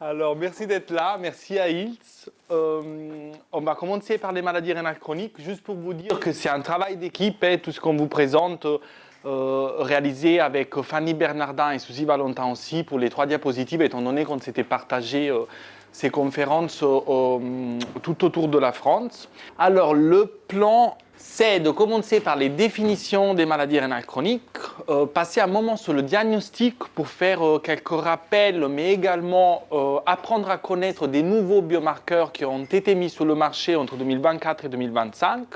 Alors, merci d'être là. Merci à Hiltz. On va commencer par les maladies rénales chroniques, juste pour vous dire que c'est un travail d'équipe, et tout ce qu'on vous présente, réalisé avec Fanny Bernardin et Suzy Valentin aussi, pour les 3 diapositives, étant donné qu'on s'était partagé ces conférences tout autour de la France. Alors, le plan, c'est de commencer par les définitions des maladies rénales chroniques, passer un moment sur le diagnostic pour faire quelques rappels, mais également apprendre à connaître des nouveaux biomarqueurs qui ont été mis sur le marché entre 2024 et 2025,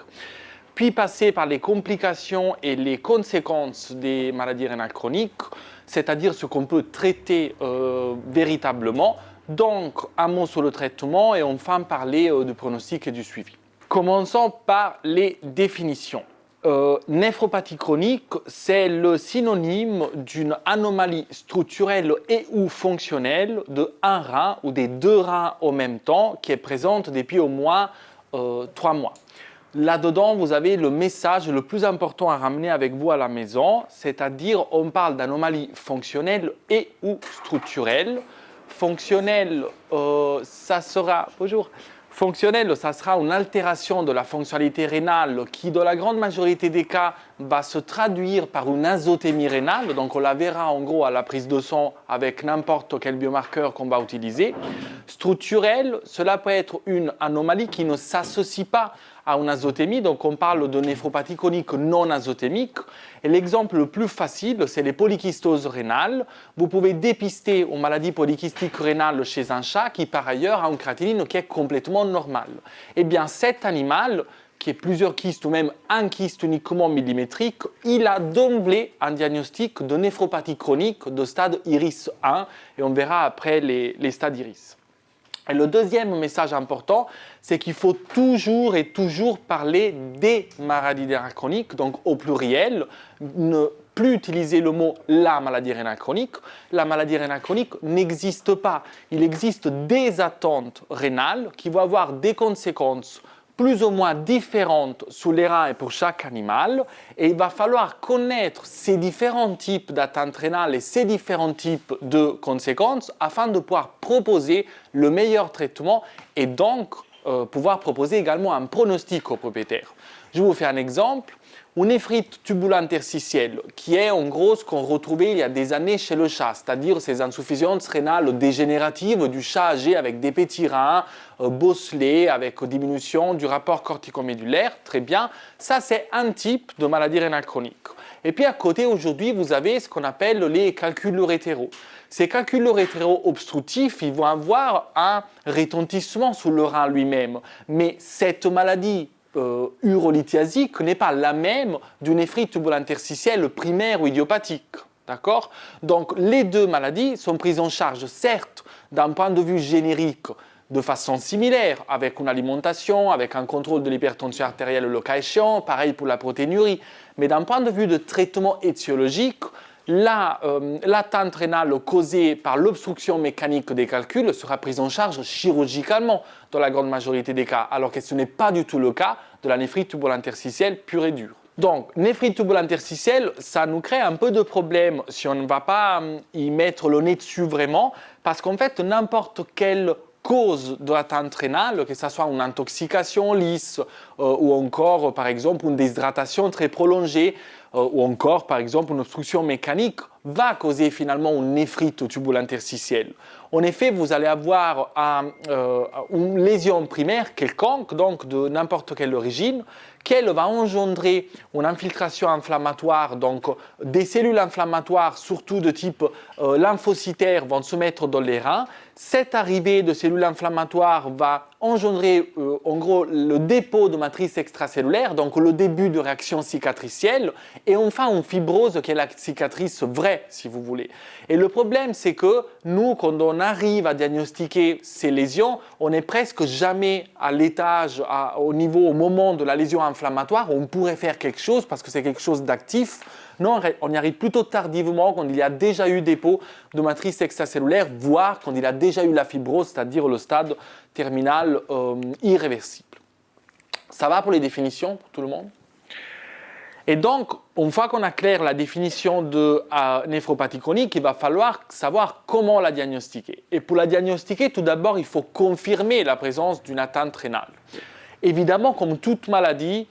puis passer par les complications et les conséquences des maladies rénales chroniques, c'est-à-dire ce qu'on peut traiter véritablement. Donc, un mot sur le traitement et enfin parler du pronostic et du suivi. Commençons par les définitions. Néphropathie chronique, c'est le synonyme d'une anomalie structurelle et ou fonctionnelle de un rein ou des 2 reins en même temps qui est présente depuis au moins 3 mois. Là-dedans, vous avez le message le plus important à ramener avec vous à la maison, c'est-à-dire on parle d'anomalie fonctionnelle et ou structurelle. Fonctionnelle, ça sera... Bonjour. Fonctionnelle, ça sera une altération de la fonctionnalité rénale qui, dans la grande majorité des cas, va se traduire par une azotémie rénale. Donc, on la verra en gros à la prise de sang avec n'importe quel biomarqueur qu'on va utiliser. Structurelle, cela peut être une anomalie qui ne s'associe pas à une azotémie. Donc, on parle de néphropathie chronique non azotémique. Et l'exemple le plus facile, c'est les polykystoses rénales. Vous pouvez dépister une maladie polycystique rénale chez un chat qui, par ailleurs, a une créatinine qui est complètement normale. Eh bien, cet animal, qui est plusieurs kystes ou même un kyste uniquement millimétrique, il a d'emblée un diagnostic de néphropathie chronique de stade IRIS 1 et on verra après les stades IRIS. Et le deuxième message important, c'est qu'il faut toujours parler des maladies rénales chroniques, donc au pluriel, ne plus utiliser le mot « la maladie rénale chronique ». La maladie rénale chronique n'existe pas. Il existe des attentes rénales qui vont avoir des conséquences plus ou moins différentes sur les reins et pour chaque animal. Et il va falloir connaître ces différents types d'atteintes rénales et ces différents types de conséquences afin de pouvoir proposer le meilleur traitement et donc pouvoir proposer également un pronostic aux propriétaires. Je vais vous faire un exemple. Une néphrite tubulaire interstitielle, qui est en gros ce qu'on retrouvait il y a des années chez le chat, c'est-à-dire ces insuffisances rénales dégénératives du chat âgé avec des petits reins, bosselés, avec diminution du rapport corticomédulaire, très bien. Ça, c'est un type de maladie rénale chronique. Et puis à côté, aujourd'hui, vous avez ce qu'on appelle les calculs urétéraux. Ces calculs urétéraux obstructifs, ils vont avoir un retentissement sur le rein lui-même. Mais cette maladie urolithiasique n'est pas la même d'une néphrite tubulaire interstitielle primaire ou idiopathique. D'accord ? Donc, les 2 maladies sont prises en charge, certes, d'un point de vue générique, de façon similaire, avec une alimentation, avec un contrôle de l'hypertension artérielle le cas échéant, pareil pour la protéinurie, mais d'un point de vue de traitement étiologique, l'atteinte rénale causée par l'obstruction mécanique des calculs sera prise en charge chirurgicalement dans la grande majorité des cas, alors que ce n'est pas du tout le cas de la néphrite tubulaire interstitielle pure et dure. Donc, néphrite tubulaire interstitielle, ça nous crée un peu de problème si on ne va pas y mettre le nez dessus vraiment, parce qu'en fait, n'importe quelle cause de l'atteinte rénale, que ce soit une intoxication lisse ou encore, par exemple, une déshydratation très prolongée, ou encore, par exemple, une obstruction mécanique, va causer finalement une néphrite tubulaire interstitielle. En effet, vous allez avoir une lésion primaire quelconque, donc de n'importe quelle origine, qu'elle va engendrer une infiltration inflammatoire, donc des cellules inflammatoires, surtout de type lymphocytaire, vont se mettre dans les reins. Cette arrivée de cellules inflammatoires va engendrer en gros le dépôt de matrice extracellulaire, donc le début de réaction cicatricielle, et enfin une fibrose qui est la cicatrice vraie, si vous voulez. Et le problème, c'est que nous, quand on arrive à diagnostiquer ces lésions, on n'est presque jamais à l'étage, au moment de la lésion inflammatoire, on pourrait faire quelque chose parce que c'est quelque chose d'actif. Non, on y arrive plutôt tardivement quand il y a déjà eu dépôt de matrice extracellulaire, voire quand il a déjà eu la fibrose, c'est-à-dire le stade terminal irréversible. Ça va pour les définitions pour tout le monde ? Et donc, une fois qu'on a clair la définition de néphropathie chronique, il va falloir savoir comment la diagnostiquer. Et pour la diagnostiquer, tout d'abord, il faut confirmer la présence d'une atteinte rénale. Évidemment, comme toute maladie,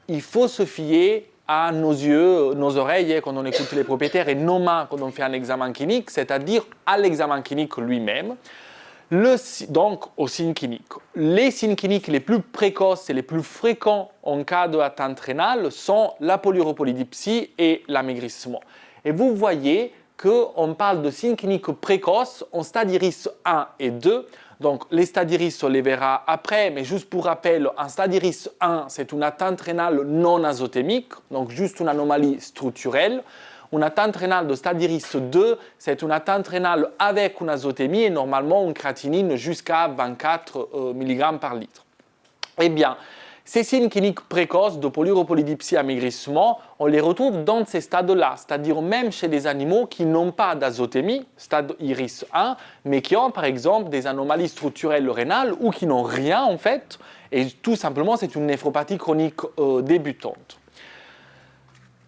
il faut se fier à nos yeux, nos oreilles quand on écoute les propriétaires et nos mains quand on fait un examen clinique, c'est-à-dire à l'examen clinique lui-même. Donc, aux signes cliniques. Les signes cliniques les plus précoces et les plus fréquents en cas d'atteinte rénale sont la polyuropolidipsie et l'amaigrissement. Et vous voyez qu'on parle de signes cliniques précoces en stade Iris 1 et 2. Donc, les stades Iris, on les verra après, mais juste pour rappel, un stade Iris 1, c'est une atteinte rénale non azotémique, donc juste une anomalie structurelle. Une atteinte rénale de stade Iris 2, c'est une atteinte rénale avec une azotémie et normalement une créatinine jusqu'à 24 mg par litre. Eh bien, ces signes cliniques précoces de polyuropolidipsie amaigrissement, on les retrouve dans ces stades-là, c'est-à-dire même chez des animaux qui n'ont pas d'azotémie, stade Iris 1, mais qui ont par exemple des anomalies structurelles rénales ou qui n'ont rien en fait, et tout simplement c'est une néphropathie chronique débutante.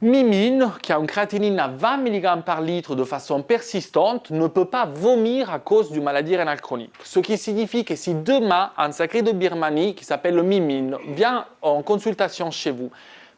Mimine, qui a une créatinine à 20 mg par litre de façon persistante, ne peut pas vomir à cause d'une maladie rénale chronique. Ce qui signifie que si demain, un sacré de Birmanie qui s'appelle le Mimine vient en consultation chez vous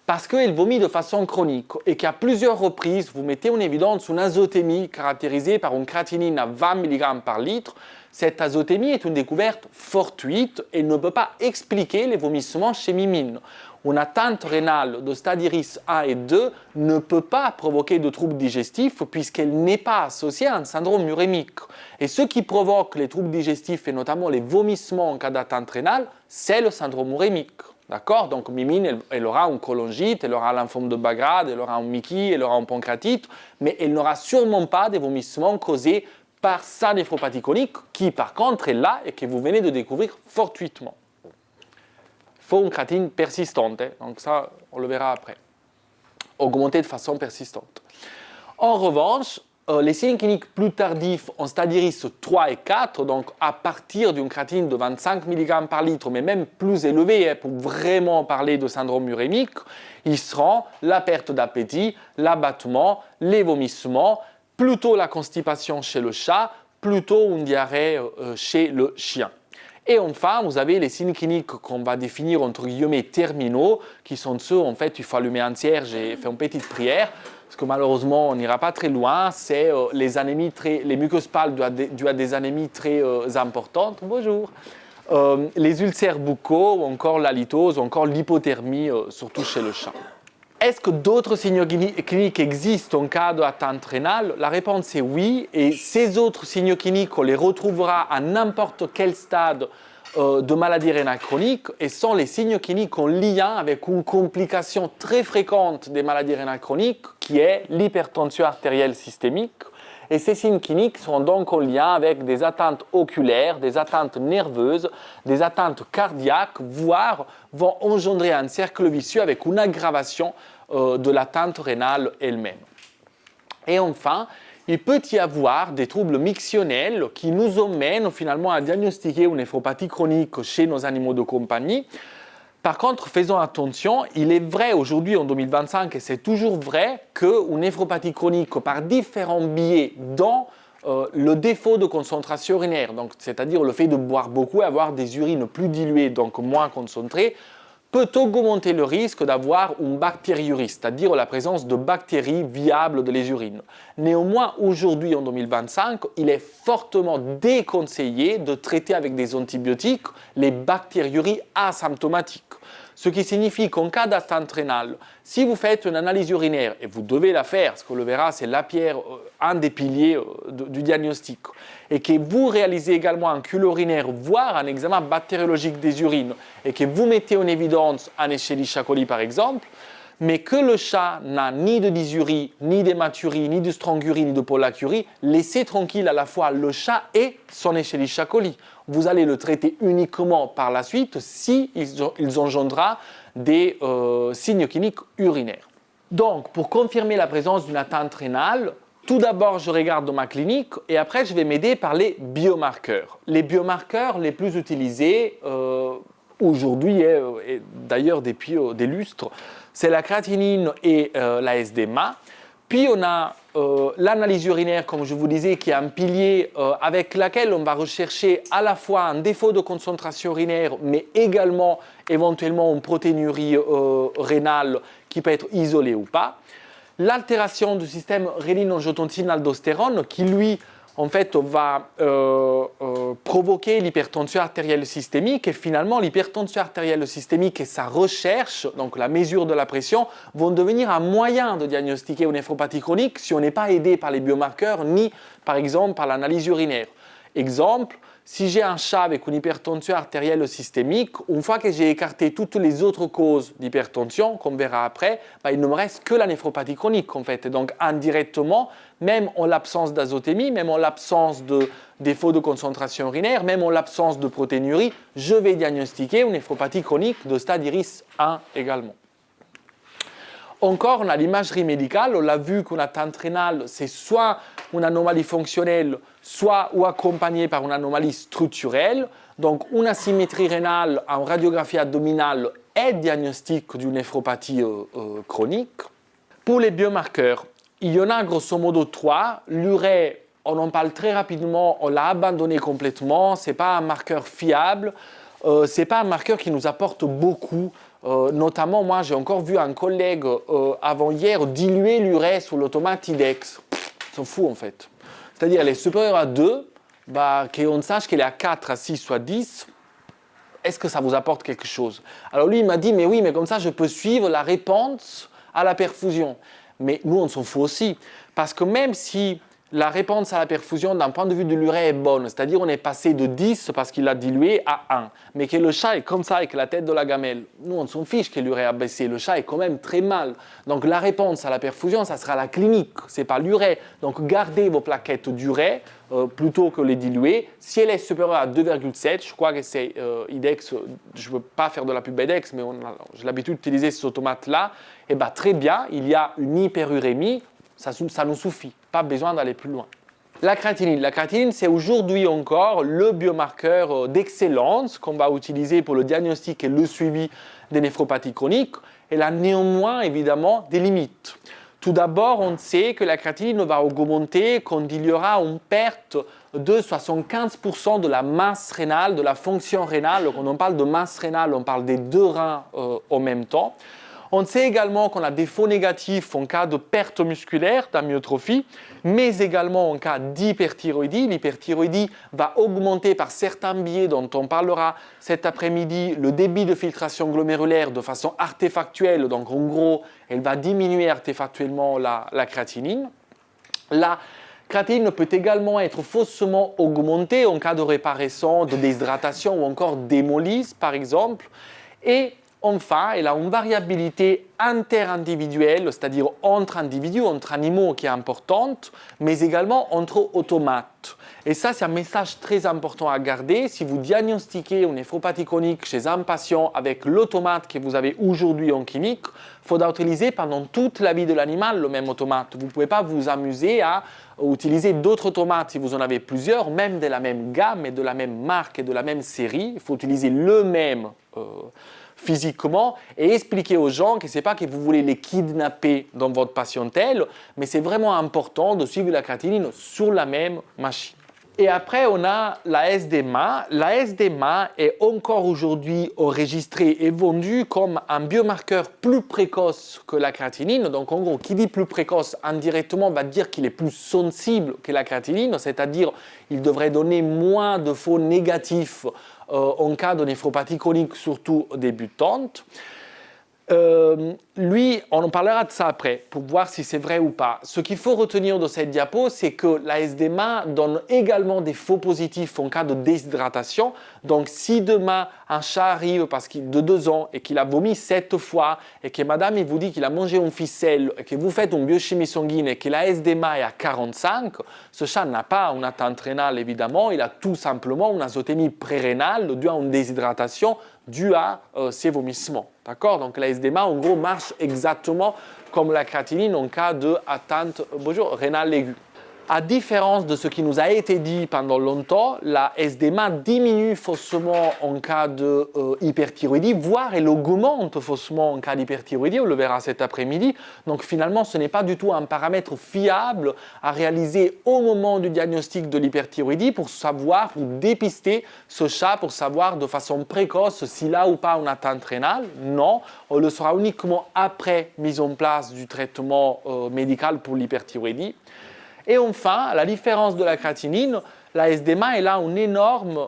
parce qu'il vomit de façon chronique et qu'à plusieurs reprises, vous mettez en évidence une azotémie caractérisée par une créatinine à 20 mg par litre, cette azotémie est une découverte fortuite et ne peut pas expliquer les vomissements chez Mimine. Une atteinte rénale de stade Iris 1 et 2 ne peut pas provoquer de troubles digestifs puisqu'elle n'est pas associée à un syndrome urémique. Et ce qui provoque les troubles digestifs et notamment les vomissements en cas d'atteinte rénale, c'est le syndrome urémique. D'accord? Donc Mimine, elle aura une cholangite, elle aura un lymphome de Bagrade, elle aura un Mickey, elle aura une pancréatite, mais elle n'aura sûrement pas des vomissements causés par sa néphropathie chronique qui par contre est là et que vous venez de découvrir fortuitement. Il faut une créatinine persistante, donc ça, on le verra après, augmentée de façon persistante. En revanche, les signes cliniques plus tardifs en stade Iris 3 et 4, donc à partir d'une créatinine de 25 mg par litre, mais même plus élevée pour vraiment parler de syndrome urémique, ils seront la perte d'appétit, l'abattement, les vomissements, plutôt la constipation chez le chat, plutôt une diarrhée chez le chien. Et enfin, vous avez les signes cliniques qu'on va définir entre guillemets terminaux, qui sont ceux, en fait, il faut allumer un cierge et faire une petite prière, parce que malheureusement, on n'ira pas très loin, c'est les anémies les muqueuses pâles dues à des anémies très importantes. Bonjour. Les ulcères buccaux, ou encore la litose, ou encore l'hypothermie, surtout chez le chat. Est-ce que d'autres signes cliniques existent en cas d'atteinte rénale? La réponse est oui, et ces autres signes cliniques, on les retrouvera à n'importe quel stade de maladie rénale chronique, et sont les signes cliniques en lien avec une complication très fréquente des maladies rénales chroniques, qui est l'hypertension artérielle systémique. Et ces signes cliniques sont donc en lien avec des atteintes oculaires, des atteintes nerveuses, des atteintes cardiaques, voire vont engendrer un cercle vicieux avec une aggravation de l'atteinte rénale elle-même. Et enfin, il peut y avoir des troubles mictionnels qui nous emmènent finalement à diagnostiquer une néphropathie chronique chez nos animaux de compagnie. Par contre, faisons attention, il est vrai aujourd'hui en 2025, et c'est toujours vrai, qu'une néphropathie chronique par différents biais dont le défaut de concentration urinaire, donc, c'est-à-dire le fait de boire beaucoup et avoir des urines plus diluées, donc moins concentrées, peut augmenter le risque d'avoir une bactériurie, c'est-à-dire la présence de bactéries viables dans les urines. Néanmoins, aujourd'hui, en 2025, il est fortement déconseillé de traiter avec des antibiotiques les bactériuries asymptomatiques. Ce qui signifie qu'en cas d'atteinte rénale, si vous faites une analyse urinaire, et vous devez la faire, parce qu'on le verra, c'est la pierre, un des piliers du diagnostic, et que vous réalisez également un culot urinaire, voire un examen bactériologique des urines, et que vous mettez en évidence un Escherichia coli par exemple, mais que le chat n'a ni de dysurie, ni d'hématurie, ni de strongyurie, ni de pollakiurie, laissez tranquille à la fois le chat et son Escherichia coli. Vous allez le traiter uniquement par la suite si il engendra des signes cliniques urinaires. Donc, pour confirmer la présence d'une atteinte rénale, tout d'abord, je regarde dans ma clinique et après, je vais m'aider par les biomarqueurs. Les biomarqueurs les plus utilisés aujourd'hui, et d'ailleurs depuis des lustres, c'est la créatinine et la SDMA. Puis on a l'analyse urinaire, comme je vous disais, qui est un pilier avec lequel on va rechercher à la fois un défaut de concentration urinaire, mais également éventuellement une protéinurie rénale qui peut être isolée ou pas. L'altération du système rénine-angiotensine-aldostérone qui, lui, en fait, va provoquer l'hypertension artérielle systémique et finalement l'hypertension artérielle systémique et sa recherche, donc la mesure de la pression, vont devenir un moyen de diagnostiquer une néphropathie chronique si on n'est pas aidé par les biomarqueurs ni par exemple par l'analyse urinaire. Exemple, si j'ai un chat avec une hypertension artérielle systémique, une fois que j'ai écarté toutes les autres causes d'hypertension, qu'on verra après, il ne me reste que la néphropathie chronique en fait. Et donc indirectement, même en l'absence d'azotémie, même en l'absence de défaut de concentration urinaire, même en l'absence de protéinurie, je vais diagnostiquer une néphropathie chronique de stade IRIS 1 également. Encore, on a l'imagerie médicale, on l'a vu qu'une atteinte rénale, c'est soit une anomalie fonctionnelle, soit ou accompagnée par une anomalie structurelle. Donc, une asymétrie rénale en radiographie abdominale est diagnostic d'une néphropathie chronique. Pour les biomarqueurs, il y en a grosso modo 3. L'urée, on en parle très rapidement, on l'a abandonné complètement, ce n'est pas un marqueur fiable, ce n'est pas un marqueur qui nous apporte beaucoup. Notamment, moi, j'ai encore vu un collègue avant-hier diluer l'urée sous l'automate IDEX. C'est fou, en fait. C'est-à-dire, elle est supérieure à 2, qu'on sache qu'elle est à 4, à 6 ou à 10. Est-ce que ça vous apporte quelque chose? Alors lui, il m'a dit, mais oui, mais comme ça, je peux suivre la réponse à la perfusion. Mais nous, on s'en fout aussi. Parce que même si la réponse à la perfusion d'un point de vue de l'urée est bonne, c'est-à-dire on est passé de 10 parce qu'il a dilué à 1, mais que le chat est comme ça avec la tête de la gamelle, nous on s'en fiche que l'urée a baissé, le chat est quand même très mal. Donc la réponse à la perfusion, ça sera la clinique, ce n'est pas l'urée. Donc gardez vos plaquettes d'urée plutôt que les diluer. Si elle est supérieure à 2,7, je crois que c'est IDEX, je ne veux pas faire de la pub IDEX, mais j'ai l'habitude d'utiliser ces automates-là, et très bien, il y a une hyperurémie, ça nous suffit, pas besoin d'aller plus loin. La créatinine, c'est aujourd'hui encore le biomarqueur d'excellence qu'on va utiliser pour le diagnostic et le suivi des néphropathies chroniques. Elle a néanmoins évidemment des limites. Tout d'abord, on sait que la créatinine va augmenter quand il y aura une perte de 75% de la masse rénale, de la fonction rénale. Quand on parle de masse rénale, on parle des deux reins en même temps. On sait également qu'on a des faux négatifs en cas de perte musculaire, d'amyotrophie, mais également en cas d'hyperthyroïdie. L'hyperthyroïdie va augmenter par certains biais dont on parlera cet après-midi le débit de filtration glomérulaire de façon artefactuelle. Donc en gros, elle va diminuer artefactuellement la créatinine. La créatinine peut également être faussement augmentée en cas de réparation, de déshydratation ou encore d'hémolyse par exemple. Et enfin, elle a une variabilité interindividuelle, c'est-à-dire entre individus, entre animaux qui est importante, mais également entre automates. Et ça, c'est un message très important à garder. Si vous diagnostiquez une néphropathie chronique chez un patient avec l'automate que vous avez aujourd'hui en clinique, il faudra utiliser pendant toute la vie de l'animal le même automate. Vous ne pouvez pas vous amuser à utiliser d'autres automates si vous en avez plusieurs, même de la même gamme et de la même marque et de la même série. Il faut utiliser le même physiquement et expliquer aux gens que ce n'est pas que vous voulez les kidnapper dans votre patientèle, mais c'est vraiment important de suivre la créatinine sur la même machine. Et après, on a la SDMA. La SDMA est encore aujourd'hui enregistrée et vendue comme un biomarqueur plus précoce que la créatinine. Donc en gros, qui dit plus précoce, indirectement, va dire qu'il est plus sensible que la créatinine, c'est-à-dire il devrait donner moins de faux négatifs en cas de néphropathie chronique, surtout débutante. Lui, on en parlera de ça après, pour voir si c'est vrai ou pas. Ce qu'il faut retenir de cette diapo, c'est que la SDMA donne également des faux positifs en cas de déshydratation. Donc, si demain, un chat arrive de 2 ans et qu'il a vomi 7 fois et que madame il vous dit qu'il a mangé une ficelle et que vous faites une biochimie sanguine et que la SDMA est à 45, ce chat n'a pas une atteinte rénale, évidemment. Il a tout simplement une azotémie prérénale due à une déshydratation due à ses vomissements. D'accord? Donc la SDMA, en gros, marche exactement comme la créatinine en cas d'atteinte rénale aiguë. À différence de ce qui nous a été dit pendant longtemps, la SDMA diminue faussement en cas de hyperthyroïdie, voire elle augmente faussement en cas d'hyperthyroïdie, on le verra cet après-midi. Donc finalement, ce n'est pas du tout un paramètre fiable à réaliser au moment du diagnostic de l'hyperthyroïdie pour savoir, pour dépister ce chat, pour savoir de façon précoce s'il a ou pas une atteinte rénale. Non, on le saura uniquement après mise en place du traitement médical pour l'hyperthyroïdie. Et enfin, à la différence de la créatinine, la SDMA, elle a une énorme,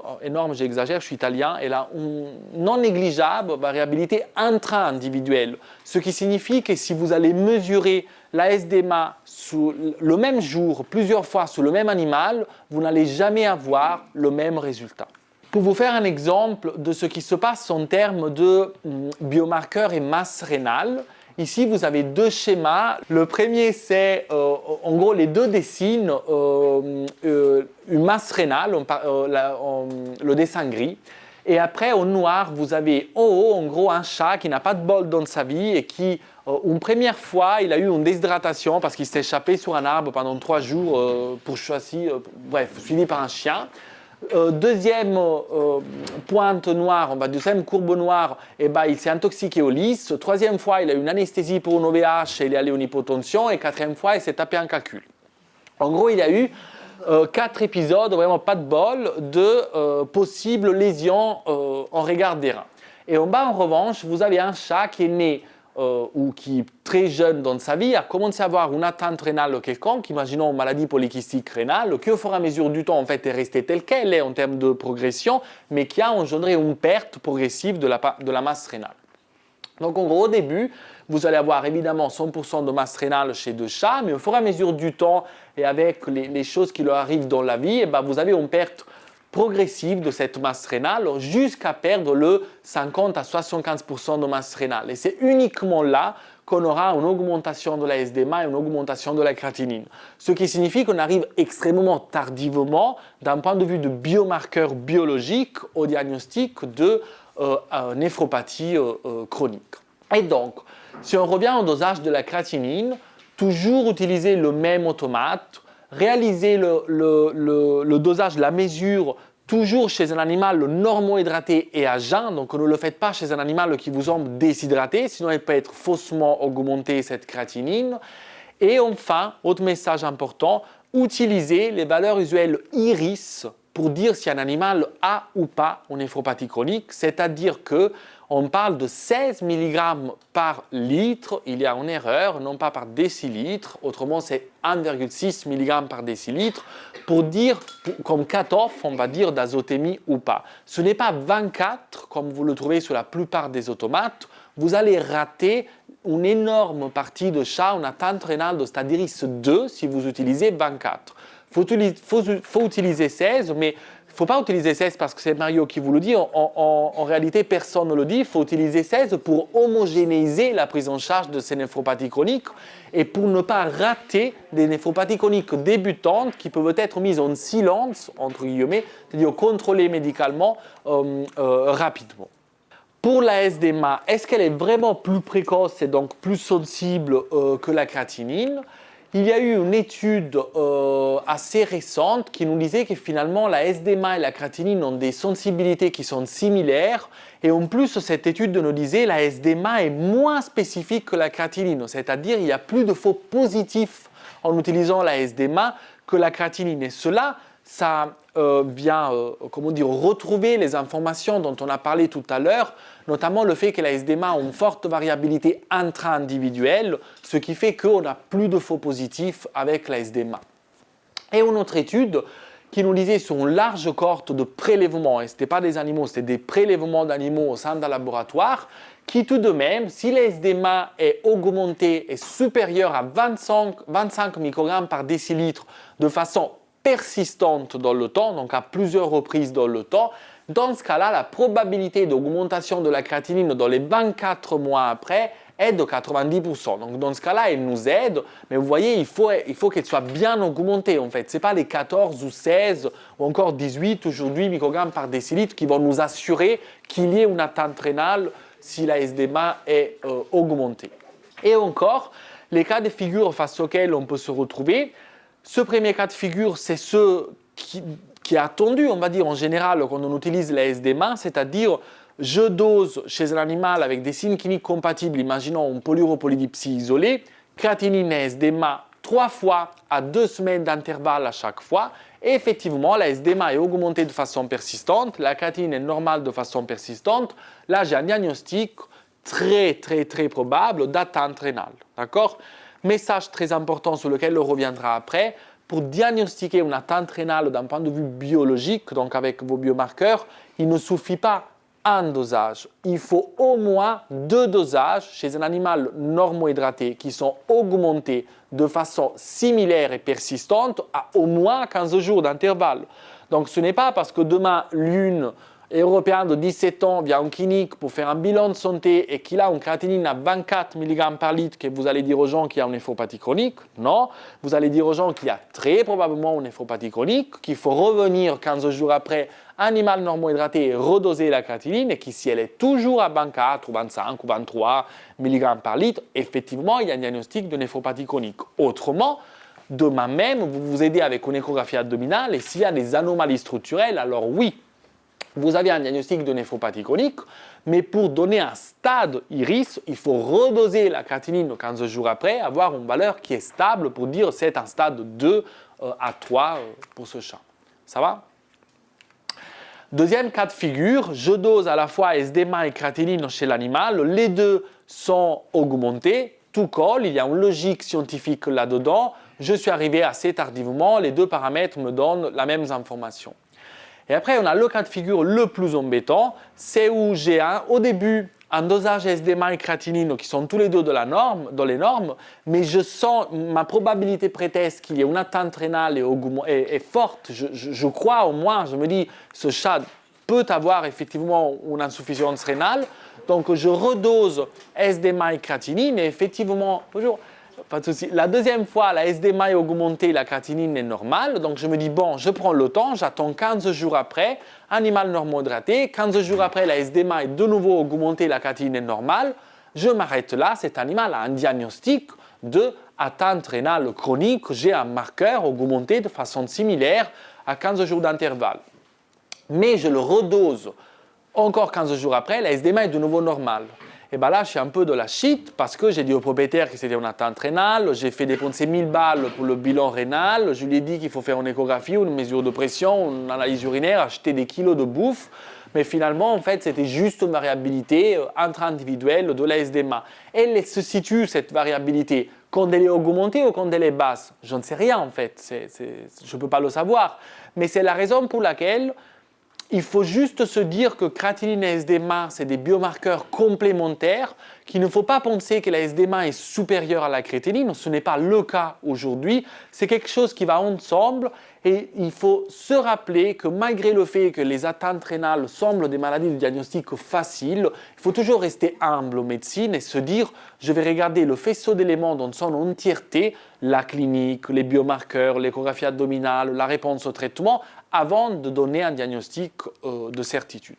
j'exagère, je suis italien, elle a une non négligeable variabilité intra-individuelle. Ce qui signifie que si vous allez mesurer la SDMA sous le même jour, plusieurs fois sur le même animal, vous n'allez jamais avoir le même résultat. Pour vous faire un exemple de ce qui se passe en termes de biomarqueurs et masse rénale, ici, vous avez deux schémas. Le premier, c'est, en gros, les deux dessinent une masse rénale, le dessin gris. Et après, au noir, vous avez en haut, en gros, un chat qui n'a pas de bol dans sa vie et qui, une première fois, il a eu une déshydratation parce qu'il s'est échappé sur un arbre pendant 3 jours suivi par un chien. Deuxième pointe noire, deuxième courbe noire, il s'est intoxiqué au lys. Troisième fois, il a eu une anesthésie pour une OVH et il est allé en hypotension. Et quatrième fois, il s'est tapé un calcul. En gros, il y a eu 4 épisodes, vraiment pas de bol, de possibles lésions en regard des reins. Et en bas, en revanche, vous avez un chat qui est né ou qui, très jeune dans sa vie, a commencé à avoir une atteinte rénale quelconque, imaginons une maladie polycystique rénale, qui au fur et à mesure du temps en fait, est restée telle qu'elle est en termes de progression, mais qui a engendré une perte progressive de la masse rénale. Donc en gros, au début, vous allez avoir évidemment 100% de masse rénale chez 2 chats, mais au fur et à mesure du temps et avec les choses qui leur arrivent dans la vie, vous avez une perte progressive de cette masse rénale jusqu'à perdre le 50 à 75% de masse rénale. Et c'est uniquement là qu'on aura une augmentation de la SDMA et une augmentation de la créatinine. Ce qui signifie qu'on arrive extrêmement tardivement d'un point de vue de biomarqueur biologique au diagnostic de néphropathie chronique. Et donc, si on revient au dosage de la créatinine, toujours utiliser le même automate, réaliser le dosage, la mesure, toujours chez un animal normo-hydraté et à jeun. Donc, ne le faites pas chez un animal qui vous semble déshydraté, sinon il peut être faussement augmenté cette créatinine. Et enfin, autre message important, utilisez les valeurs usuelles IRIS pour dire si un animal a ou pas une néphropathie chronique, c'est-à-dire qu'on parle de 16 mg par litre, il y a une erreur, non pas par décilitre, autrement c'est 1,6 mg par décilitre, pour dire, comme cut-off, on va dire d'azotémie ou pas. Ce n'est pas 24, comme vous le trouvez sur la plupart des automates, vous allez rater une énorme partie de chats en atteinte rénale de stade IRIS 2 si vous utilisez 24. Faut utiliser 16, mais il ne faut pas utiliser 16 parce que c'est Mario qui vous le dit. En réalité, personne ne le dit. Il faut utiliser 16 pour homogénéiser la prise en charge de ces néphropathies chroniques et pour ne pas rater des néphropathies chroniques débutantes qui peuvent être mises en silence, entre guillemets, c'est-à-dire contrôlées médicalement rapidement. Pour la SDMA, est-ce qu'elle est vraiment plus précoce et donc plus sensible que la créatinine ? Il y a eu une étude assez récente qui nous disait que finalement la SDMA et la créatinine ont des sensibilités qui sont similaires et en plus cette étude nous disait que la SDMA est moins spécifique que la créatinine, c'est-à-dire il y a plus de faux positifs en utilisant la SDMA que la créatinine et cela ça vient retrouver les informations dont on a parlé tout à l'heure, notamment le fait que la SDMA a une forte variabilité intra-individuelle, ce qui fait qu'on a plus de faux positifs avec la SDMA. Et une autre étude qui nous disait sur une large cohorte de prélèvements, et ce n'était pas des animaux, c'était des prélèvements d'animaux au sein d'un laboratoire, qui tout de même, si la SDMA est augmentée et supérieure à 25 microgrammes par décilitre de façon persistante dans le temps, donc à plusieurs reprises dans le temps, dans ce cas-là, la probabilité d'augmentation de la créatinine dans les 24 mois après est de 90%. Donc dans ce cas-là, elle nous aide, mais vous voyez, il faut qu'elle soit bien augmentée en fait. Ce n'est pas les 14 ou 16 ou encore 18 aujourd'hui microgrammes par décilitre qui vont nous assurer qu'il y ait une atteinte rénale si la SDMA est augmentée. Et encore, les cas de figure face auxquels on peut se retrouver, Ce premier cas de figure, c'est ce qui est attendu, on va dire en général, quand on utilise la SDMA, c'est-à-dire je dose chez un animal avec des signes cliniques compatibles, imaginons un polyuropolydipsie isolé, créatinine et SDMA 3 fois à 2 semaines d'intervalle à chaque fois. Et effectivement, la SDMA est augmentée de façon persistante, la créatinine est normale de façon persistante. Là, j'ai un diagnostic très probable d'atteinte rénale. D'accord ? Message très important sur lequel on reviendra après. Pour diagnostiquer une atteinte rénale d'un point de vue biologique, donc avec vos biomarqueurs, il ne suffit pas un dosage. Il faut au moins 2 dosages chez un animal normohydraté qui sont augmentés de façon similaire et persistante à au moins 15 jours d'intervalle. Donc ce n'est pas parce que demain l'une européen de 17 ans vient en clinique pour faire un bilan de santé et qu'il a une créatinine à 24 mg par litre que vous allez dire aux gens qu'il y a une néphropathie chronique. Non, vous allez dire aux gens qu'il y a très probablement une néphropathie chronique, qu'il faut revenir 15 jours après, animal normohydraté et redoser la créatinine et que si elle est toujours à 24 ou 25 ou 23 mg par litre, effectivement, il y a un diagnostic de néphropathie chronique. Autrement, demain même, vous vous aidez avec une échographie abdominale et s'il y a des anomalies structurelles, alors oui, vous avez un diagnostic de néphropathie chronique, mais pour donner un stade iris, il faut redoser la créatinine 15 jours après, avoir une valeur qui est stable pour dire que c'est un stade 2 à 3 pour ce chat. Ça va ? Deuxième cas de figure, je dose à la fois SDMA et créatinine chez l'animal, les deux sont augmentés, tout colle, il y a une logique scientifique là-dedans, je suis arrivé assez tardivement, les deux paramètres me donnent la même information. Et après, on a le cas de figure le plus embêtant, c'est où j'ai au début un dosage SDMA et créatinine qui sont tous les deux dans les normes, mais je sens ma probabilité pré-test qu'il y ait une atteinte rénale est forte. Je crois au moins, je me dis, ce chat peut avoir effectivement une insuffisance rénale, donc je redose SDMA et créatinine et effectivement, bonjour. Pas de souci. La deuxième fois, la SDMA est augmentée, la créatinine est normale. Donc je me dis, bon, je prends le temps, j'attends 15 jours après, animal normohydraté. 15 jours après, la SDMA est de nouveau augmentée, la créatinine est normale. Je m'arrête là, cet animal a un diagnostic d'atteinte rénale chronique. J'ai un marqueur augmenté de façon similaire à 15 jours d'intervalle. Mais je le redose encore 15 jours après, la SDMA est de nouveau normale. Et bien là, je suis un peu de la shit parce que j'ai dit au propriétaire que c'était une atteinte rénale, j'ai fait dépenser 1000 balles pour le bilan rénal, je lui ai dit qu'il faut faire une échographie, une mesure de pression, une analyse urinaire, acheter des kilos de bouffe, mais finalement, en fait, c'était juste une variabilité intra-individuelle de la SDMA. Elle se situe, cette variabilité, quand elle est augmentée ou quand elle est basse. Je ne sais rien, en fait, je ne peux pas le savoir, mais c'est la raison pour laquelle il faut juste se dire que créatinine et SDMA, c'est des biomarqueurs complémentaires, qu'il ne faut pas penser que la SDMA est supérieure à la créatinine. Ce n'est pas le cas aujourd'hui. C'est quelque chose qui va ensemble et il faut se rappeler que malgré le fait que les atteintes rénales semblent des maladies de diagnostic faciles, il faut toujours rester humble en médecine et se dire je vais regarder le faisceau d'éléments dans son entièreté, la clinique, les biomarqueurs, l'échographie abdominale, la réponse au traitement, avant de donner un diagnostic de certitude.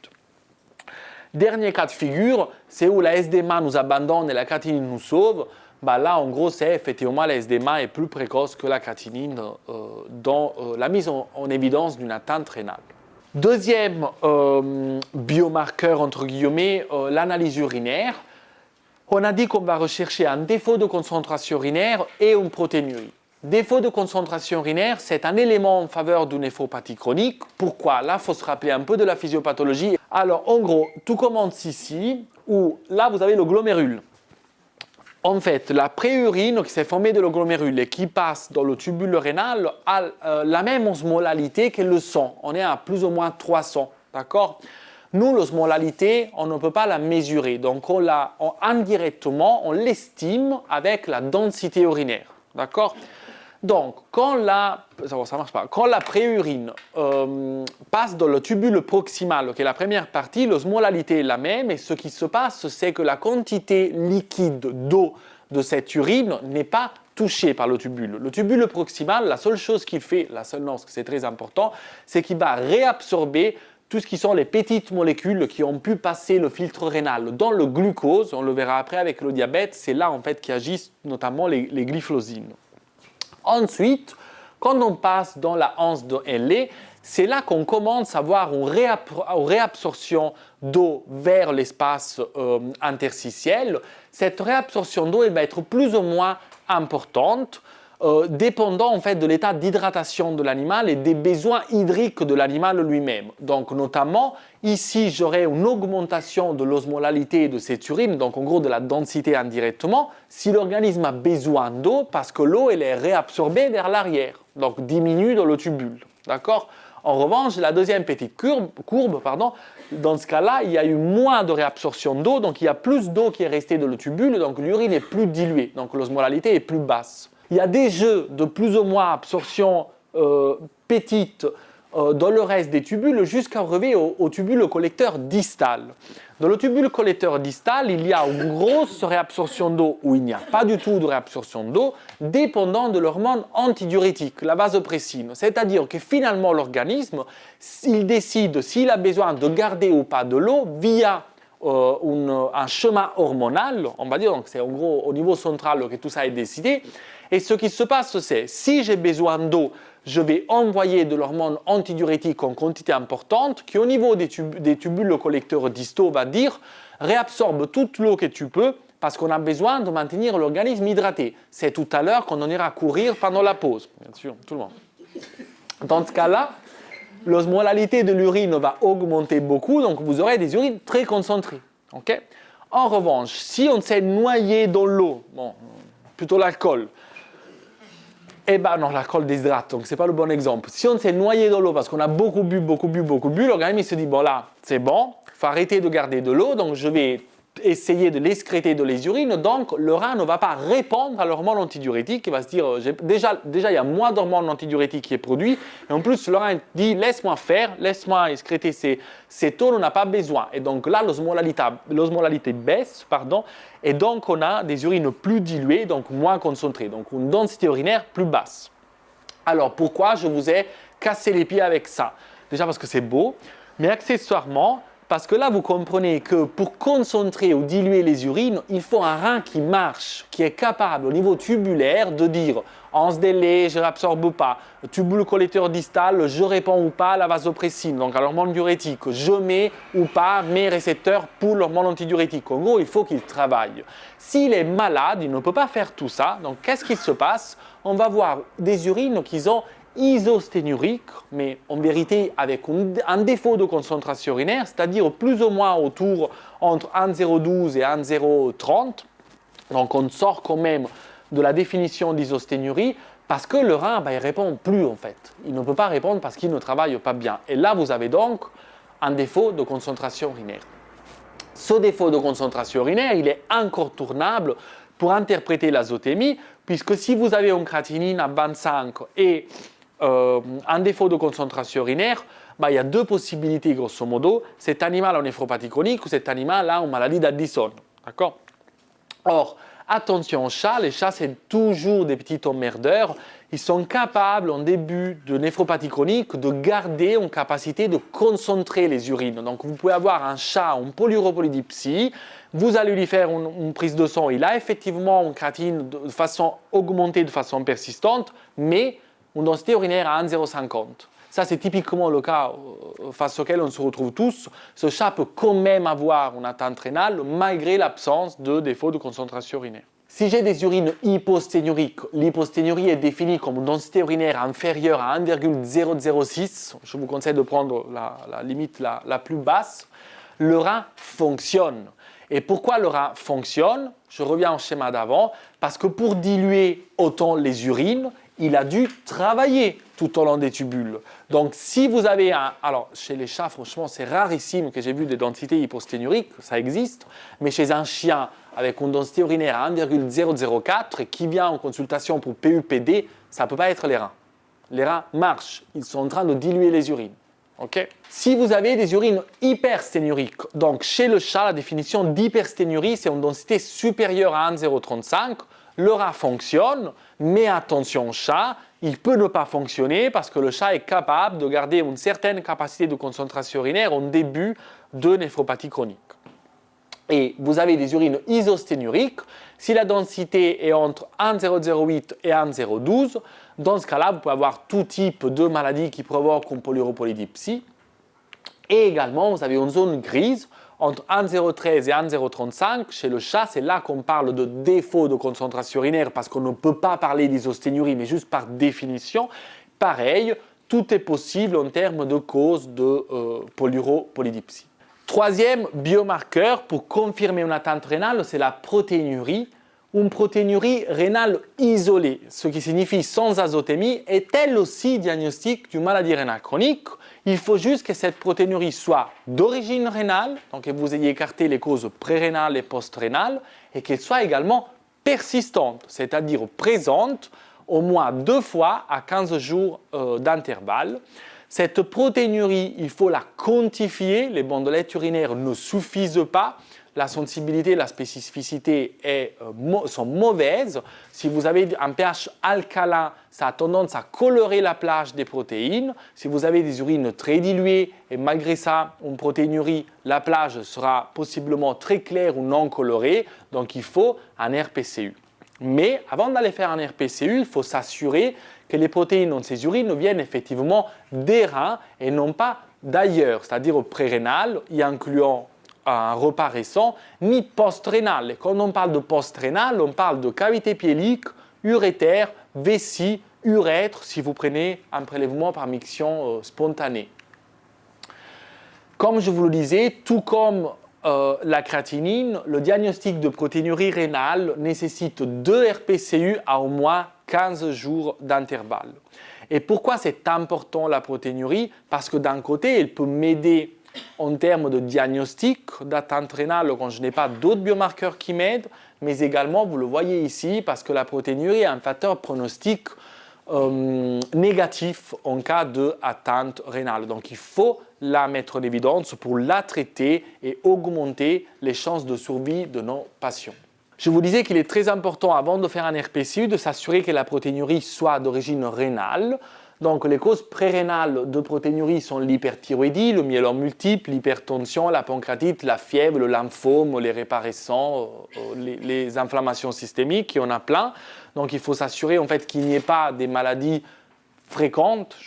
Dernier cas de figure, c'est où la SDMA nous abandonne et la créatinine nous sauve. Bah là, en gros, c'est effectivement la SDMA est plus précoce que la créatinine dans la mise en évidence d'une atteinte rénale. Deuxième biomarqueur, entre guillemets, l'analyse urinaire. On a dit qu'on va rechercher un défaut de concentration urinaire et une protéinurie. Défaut de concentration urinaire, c'est un élément en faveur d'une néphropathie chronique. Pourquoi ? Là, il faut se rappeler un peu de la physiopathologie. Alors, en gros, tout commence ici, où là, vous avez le glomérule. En fait, la préurine qui s'est formée de le glomérule et qui passe dans le tubule rénal a la même osmolalité que le sang. On est à plus ou moins 300, d'accord ? Nous, l'osmolalité, on ne peut pas la mesurer. Donc, indirectement, on l'estime avec la densité urinaire, d'accord ? Donc, quand la préurine passe dans le tubule proximal, qui est la première partie, l'osmolalité est la même et ce qui se passe, c'est que la quantité liquide d'eau de cette urine n'est pas touchée par le tubule. Le tubule proximal, la seule chose qu'il fait, c'est très important, c'est qu'il va réabsorber tout ce qui sont les petites molécules qui ont pu passer le filtre rénal dans le glucose, on le verra après avec le diabète, c'est là en fait qu'agissent notamment les glyphosines. Ensuite, Quand on passe dans la hanse de Henle, c'est là qu'on commence à avoir une réabsorption d'eau vers l'espace interstitiel. Cette réabsorption d'eau elle va être plus ou moins importante, dépendant en fait de l'état d'hydratation de l'animal et des besoins hydriques de l'animal lui-même. Donc notamment, ici j'aurai une augmentation de l'osmolalité de cette urine, donc en gros de la densité indirectement, si l'organisme a besoin d'eau parce que l'eau elle est réabsorbée vers l'arrière, donc diminue dans le tubule. D'accord ? En revanche, la deuxième petite courbe, dans ce cas-là, il y a eu moins de réabsorption d'eau, donc il y a plus d'eau qui est restée dans le tubule, donc l'urine est plus diluée, donc l'osmolalité est plus basse. Il y a des jeux de plus ou moins absorption petite dans le reste des tubules jusqu'à arriver au tubule collecteur distal. Dans le tubule collecteur distal, il y a une grosse réabsorption d'eau ou il n'y a pas du tout de réabsorption d'eau, dépendant de l'hormone antidiurétique, la vasopressine. C'est-à-dire que finalement, l'organisme, il décide s'il a besoin de garder ou pas de l'eau via un chemin hormonal, on va dire, donc c'est en gros au niveau central que tout ça est décidé. Et ce qui se passe, c'est si j'ai besoin d'eau, je vais envoyer de l'hormone antidiurétique en quantité importante qui au niveau des tubules collecteurs distaux va dire réabsorbe toute l'eau que tu peux parce qu'on a besoin de maintenir l'organisme hydraté. C'est tout à l'heure qu'on en ira courir pendant la pause, bien sûr, tout le monde. Dans ce cas-là, l'osmolalité de l'urine va augmenter beaucoup, donc vous aurez des urines très concentrées. Okay ? En revanche, si on s'est noyé dans l'eau, bon, plutôt l'alcool, eh bien non, l'alcool déshydrate, donc ce n'est pas le bon exemple. Si on s'est noyé dans l'eau parce qu'on a beaucoup bu, l'organisme il se dit, bon là, c'est bon, il faut arrêter de garder de l'eau, donc je vais essayer de l'excréter de les urines, donc le rein ne va pas répondre à l'hormone antidiurétique, il va se dire, déjà il y a moins d'hormone antidiurétique qui est produit, et en plus le rein dit, laisse-moi faire, laisse-moi excréter cette eau, on n'a pas besoin. Et donc là, l'osmolalité baisse, et donc on a des urines plus diluées, donc moins concentrées, donc une densité urinaire plus basse. Alors pourquoi je vous ai cassé les pieds avec ça ? Déjà parce que c'est beau, mais accessoirement, parce que là, vous comprenez que pour concentrer ou diluer les urines, il faut un rein qui marche, qui est capable au niveau tubulaire de dire anse de lait, je ne réabsorbe pas, tubule collecteur distal, je réponds ou pas à la vasopressine, donc à l'hormone diurétique, je mets ou pas mes récepteurs pour l'hormone antidiurétique. En gros, il faut qu'il travaille. S'il est malade, il ne peut pas faire tout ça, donc qu'est-ce qui se passe ? On va voir des urines qui ont isosténurique, mais en vérité avec un défaut de concentration urinaire, c'est-à-dire plus ou moins autour entre 1,012 et 1,030. Donc on sort quand même de la définition d'isosténurie parce que le rein, il ne répond plus en fait. Il ne peut pas répondre parce qu'il ne travaille pas bien. Et là, vous avez donc un défaut de concentration urinaire. Ce défaut de concentration urinaire, il est incontournable pour interpréter l'azotémie, puisque si vous avez une créatinine à 25 et un défaut de concentration urinaire, il y a deux possibilités grosso modo. Cet animal a une néphropathie chronique ou cet animal a une maladie d'Addison. D'accord ? Or, attention aux chats, les chats c'est toujours des petits emmerdeurs. Ils sont capables en début de néphropathie chronique de garder une capacité de concentrer les urines. Donc vous pouvez avoir un chat en polyuropolidipsie, vous allez lui faire une prise de sang, il a effectivement une créatinine de façon augmentée de façon persistante, mais une densité urinaire à 1,050. Ça, c'est typiquement le cas face auquel on se retrouve tous. Ce chat peut quand même avoir une atteinte rénale malgré l'absence de défaut de concentration urinaire. Si j'ai des urines hyposténuriques, l'hyposténurie est définie comme une densité urinaire inférieure à 1,006. Je vous conseille de prendre la limite la plus basse. Le rein fonctionne. Et pourquoi le rein fonctionne ? Je reviens au schéma d'avant. Parce que pour diluer autant les urines, il a dû travailler tout au long des tubules. Donc, si vous avez alors, chez les chats, franchement, c'est rarissime que j'ai vu des densités hyposténuriques, ça existe, mais chez un chien avec une densité urinaire à 1,004 et qui vient en consultation pour PUPD, ça ne peut pas être les reins. Les reins marchent, ils sont en train de diluer les urines. Okay. Si vous avez des urines hypersténuriques, donc chez le chat, la définition d'hypersténurie, c'est une densité supérieure à 1,035, le rein fonctionne, mais attention au chat, il peut ne pas fonctionner parce que le chat est capable de garder une certaine capacité de concentration urinaire au début de néphropathie chronique. et vous avez des urines isosténuriques, si la densité est entre 1,008 et 1,012, dans ce cas-là, vous pouvez avoir tout type de maladie qui provoque une polyuropolydipsie. Et également, vous avez une zone grise entre 1,013 et 1,035. Chez le chat, c'est là qu'on parle de défaut de concentration urinaire parce qu'on ne peut pas parler d'isosténurie, mais juste par définition. Pareil, tout est possible en termes de cause de polyuropolydipsie. Troisième biomarqueur pour confirmer une atteinte rénale, c'est la protéinurie. Une protéinurie rénale isolée, ce qui signifie sans azotémie, est elle aussi diagnostic d'une maladie rénale chronique. Il faut juste que cette protéinurie soit d'origine rénale, donc que vous ayez écarté les causes prérénales et post-rénales, et qu'elle soit également persistante, c'est-à-dire présente au moins 2 fois à 15 jours d'intervalle. Cette protéinurie, il faut la quantifier, les bandelettes urinaires ne suffisent pas, la sensibilité et la spécificité sont mauvaises. Si vous avez un pH alcalin, ça a tendance à colorer la plage des protéines. Si vous avez des urines très diluées et malgré ça, une protéinurie, la plage sera possiblement très claire ou non colorée. Donc il faut un RPCU. Mais avant d'aller faire un RPCU, il faut s'assurer que les protéines dans ces urines viennent effectivement des reins et non pas d'ailleurs, c'est-à-dire pré-rénal, y incluant un repas récent, ni post-rénal. Et quand on parle de post-rénal, on parle de cavité piélique, urétère, vessie, urètre, si vous prenez un prélèvement par miction spontanée. Comme je vous le disais, tout comme la créatinine, le diagnostic de protéinurie rénale nécessite 2 RPCU à au moins 15 jours d'intervalle. Et pourquoi c'est important la protéinurie? Parce que d'un côté, elle peut m'aider en termes de diagnostic d'atteinte rénale quand je n'ai pas d'autres biomarqueurs qui m'aident, mais également, vous le voyez ici, parce que la protéinurie est un facteur pronostic négatif en cas d'atteinte rénale. Donc il faut la mettre en évidence pour la traiter et augmenter les chances de survie de nos patients. Je vous disais qu'il est très important avant de faire un RPCU de s'assurer que la protéinurie soit d'origine rénale. Donc les causes prérénales de protéinurie sont l'hyperthyroïdie, le myélome multiple, l'hypertension, la pancréatite, la fièvre, le lymphome, les réparescents, les inflammations systémiques, il y en a plein. Donc il faut s'assurer en fait qu'il n'y ait pas des maladies fréquentes.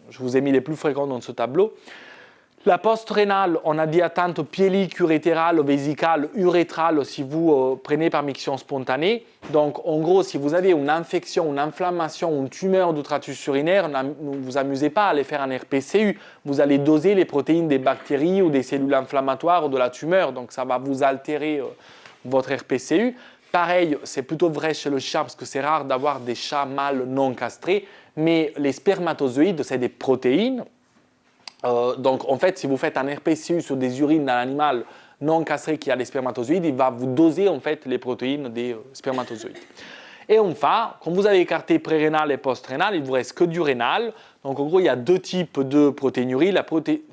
Je vous ai mis les plus fréquentes dans ce tableau. La post-rénale, on a dit atteinte piélique, urétérale, vésicale, urétrale si vous prenez par miction spontanée. Donc en gros, si vous avez une infection, une inflammation, une tumeur du tractus urinaire, ne vous amusez pas à aller faire un RPCU. Vous allez doser les protéines des bactéries ou des cellules inflammatoires ou de la tumeur. Donc ça va vous altérer votre RPCU. Pareil, c'est plutôt vrai chez le chat parce que c'est rare d'avoir des chats mâles non castrés. Mais les spermatozoïdes, c'est des protéines. Donc en fait, si vous faites un RPCU sur des urines d'un animal non castré qui a des spermatozoïdes, il va vous doser en fait les protéines des spermatozoïdes. Et enfin, quand vous avez écarté pré-rénal et post-rénal, il ne vous reste que du rénal. Donc en gros, il y a 2 types de protéinurie,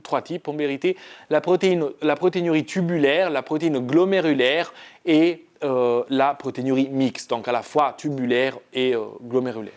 3 types en vérité, la protéinurie tubulaire, la protéine glomérulaire et la protéinurie mixte, donc à la fois tubulaire et glomérulaire.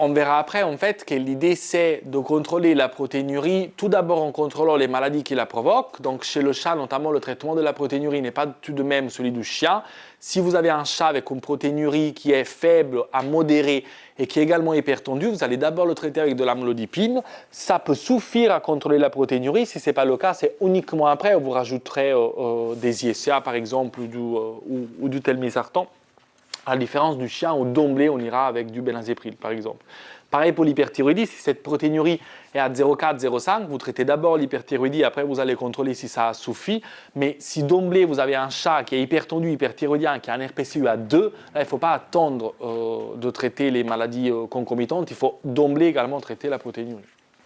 On verra après en fait que l'idée c'est de contrôler la protéinurie tout d'abord en contrôlant les maladies qui la provoquent. Donc chez le chat notamment le traitement de la protéinurie n'est pas tout de même celui du chien. Si vous avez un chat avec une protéinurie qui est faible à modérée et qui est également hypertendue, vous allez d'abord le traiter avec de l'amlodipine. Ça peut suffire à contrôler la protéinurie. Si ce n'est pas le cas, c'est uniquement après où vous rajouterez des ISA par exemple ou du telmisartan. À la différence du chien où d'emblée on ira avec du bénazéprile par exemple. Pareil pour l'hyperthyroïdie, si cette protéinurie est à 0,4, 0,5, vous traitez d'abord l'hyperthyroïdie, après vous allez contrôler si ça suffit. Mais si d'emblée vous avez un chat qui est hypertendu, hyperthyroïdien, qui a un RPCU à 2, là il ne faut pas attendre de traiter les maladies concomitantes, il faut d'emblée également traiter la protéinurie.